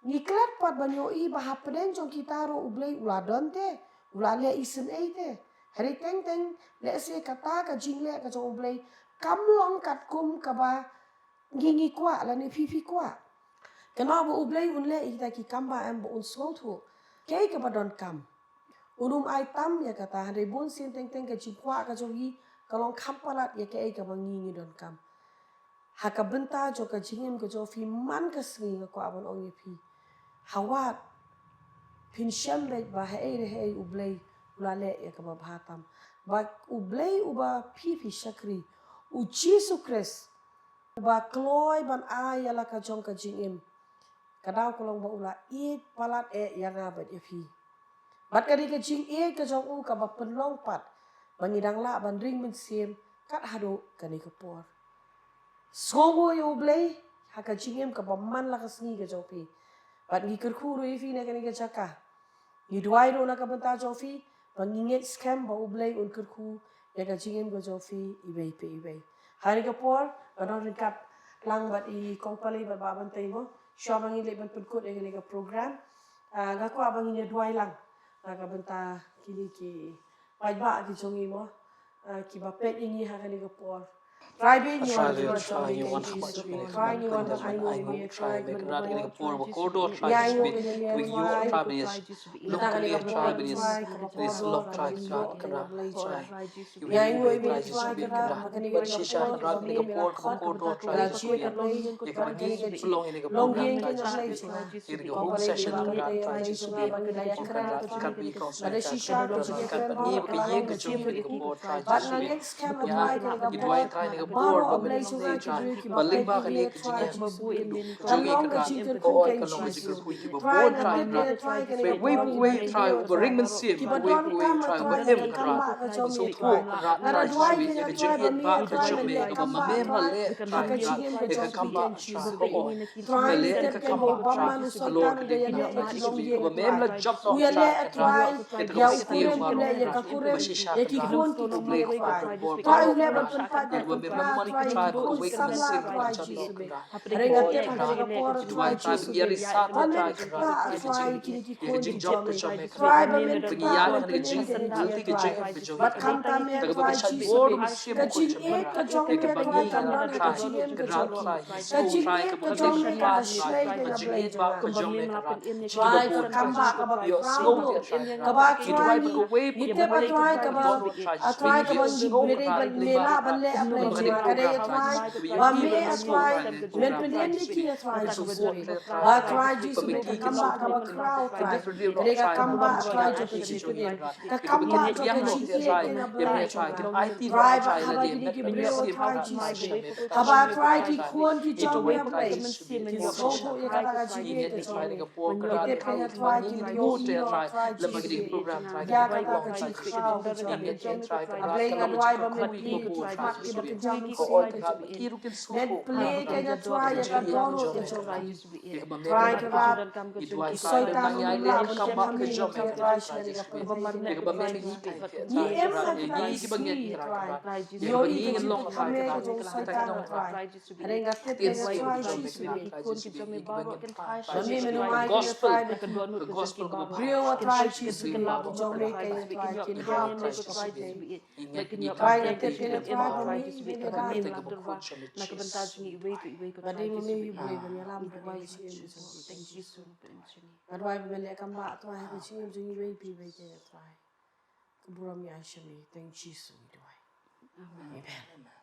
ngi klat pat ban yo I ba hapden jong kita ro ublei uladon te ulale isen te hari teng teng le se kata ka jing le ka jong ublei kam long kat kum ka ba ngi kwa la ni fifi kwa Kena bu ublei unle kita ki kamba em bu un tu. Kei ke badon kam. Unum ai tam ya kata hari bun sin teng teng ke cikwa ka jogi kalong kampalat ya kei ke bangingi don kam. Haka benta jo ka jingim ke jo fi man ke sengi ke kwa abon ong pi. Hawat pin shembe ba hei ublei ulale ya ke ba bhatam. Ba ublei uba fi shakri. U Jesu Christ. Uba kloy ban ayala ka jong ka jingim. Kadau kolong ba ula palat yang abad ya fi. Bat kadi ke jing ke jong u ka ba penlong pat. Bangidang la ban ring men sim kat hado kani ke por. Songo yo blay haka jingem ka ba man la ka sngi ke jong fi. Bat ngi kerku ro fi na kani ke jaka. Ngi duai ro na ka benta jong fi banginget scam ba u blay un kerku ya ka jingem ke jong fi ibei. Hari ke por kadang ringkat lang bat I kong pali bat ba bantai mo. Siya bangi leban penkut yang ini program, ngaku abang ini dua lang, naga benta kini ki, baik ba ki jongi mo, ki bapet ini hakan ini por. Try be ni one to try you want try ni one to I know me try make be rat in a poor corridor ya try I know to me be you try be is locally try be is look try ya I know me try speak kara makani but kara she shall rat in a poor corridor try to chia ka play you can get long in a long program game try ke to play speak in a home session try to speak can be Ada shisha ko sige friend ba you can get you in a poor try to Bat na speak next cam try ka ga you po try in a baro poor a but blay so ga ki dui ki ba baling ba ki kani bi try ka jinga kan long ka ka jinter ko ku oi ken ka long chi jinga ku ki ba try bon na try te try ka ni we try over ring man sim ki ba we don ka ma try try over ka him kan ba ka cho so mi po try rat na try dwai to ke na speak try ba mi ka try jom ba me le ka kan ba me ma try le ka ka jingem ka cho ka mi ba ken chi ko oi try le step ka ke bo ba ma nu so lord kan le de ya ki le ki long ye ka me la job no u ya le try ita ya ka u kurem ba le ya ka kurem bashisha ya ki ka kon ki ble ki ko try bor try u ko le ban pen pa de we pen pra money try try ki ko kon we sam kan la sim try chat ji no sube ka renga ko te ka pa ka por try Dubai ji tribe sube yari sata ban try men ka pa ka try ki ki kon jing ki job to chome chome try ba men ka pa ya men ka pen jing en guilty ka jing ka jong bat kam ta me ka ba try ka chat ji bor sube mu sim ka ko jing chome ka jong ka me bangi try kam don ha ka try jing em ka ka rat jong try ka jing try em ka ka ba jong me ka pa ba try shlei ka de na jing blai ba jonga ka jong me ka rat try ka kamba ka ba yo try slow do te try ka ba ki try Dubai ni ba way ni te ba try ka ba a try ka ba ngi slow mere ba me la ba le a blai jonga ka de try ba me a try men penen ni ki a try ji sube ba try ji sube ka kamba ka ba crowd try ka de ka kamba a try jo ka ji penen ka kamba jo ka ji e na blai jonga try ba ha ba ki ki breo try ji sube ha ba try ki khon ki jong me a blai ki so to ye ka ta ka ji e ka jong me ki te pe ya try ki yo i no try ji sube ya ka ta ka ji crowd ka jong me a blai nga dwai ba men pli ki mat ki ba ka jam si ka jong men pli ka nya try ya ka dono ka jong try ka ba ki soi ta no la ba ka ma mi no ka try shi ka pa ni em na ka ta si try yo i ka ji ka me ka jong soi ta na try renga te pe ya try ji sube Mami menumai kena try be gospel ka ba Brio wa try chi sube jong me kaya try kin how try chi sube try nga te kena try ba mi me ka dai ba dai mo me yu boy ba ya lam ba chi em adwai ba le kam ba try ba chi em jing be pi be kaya try ka bura mi ai shami thank you so much amen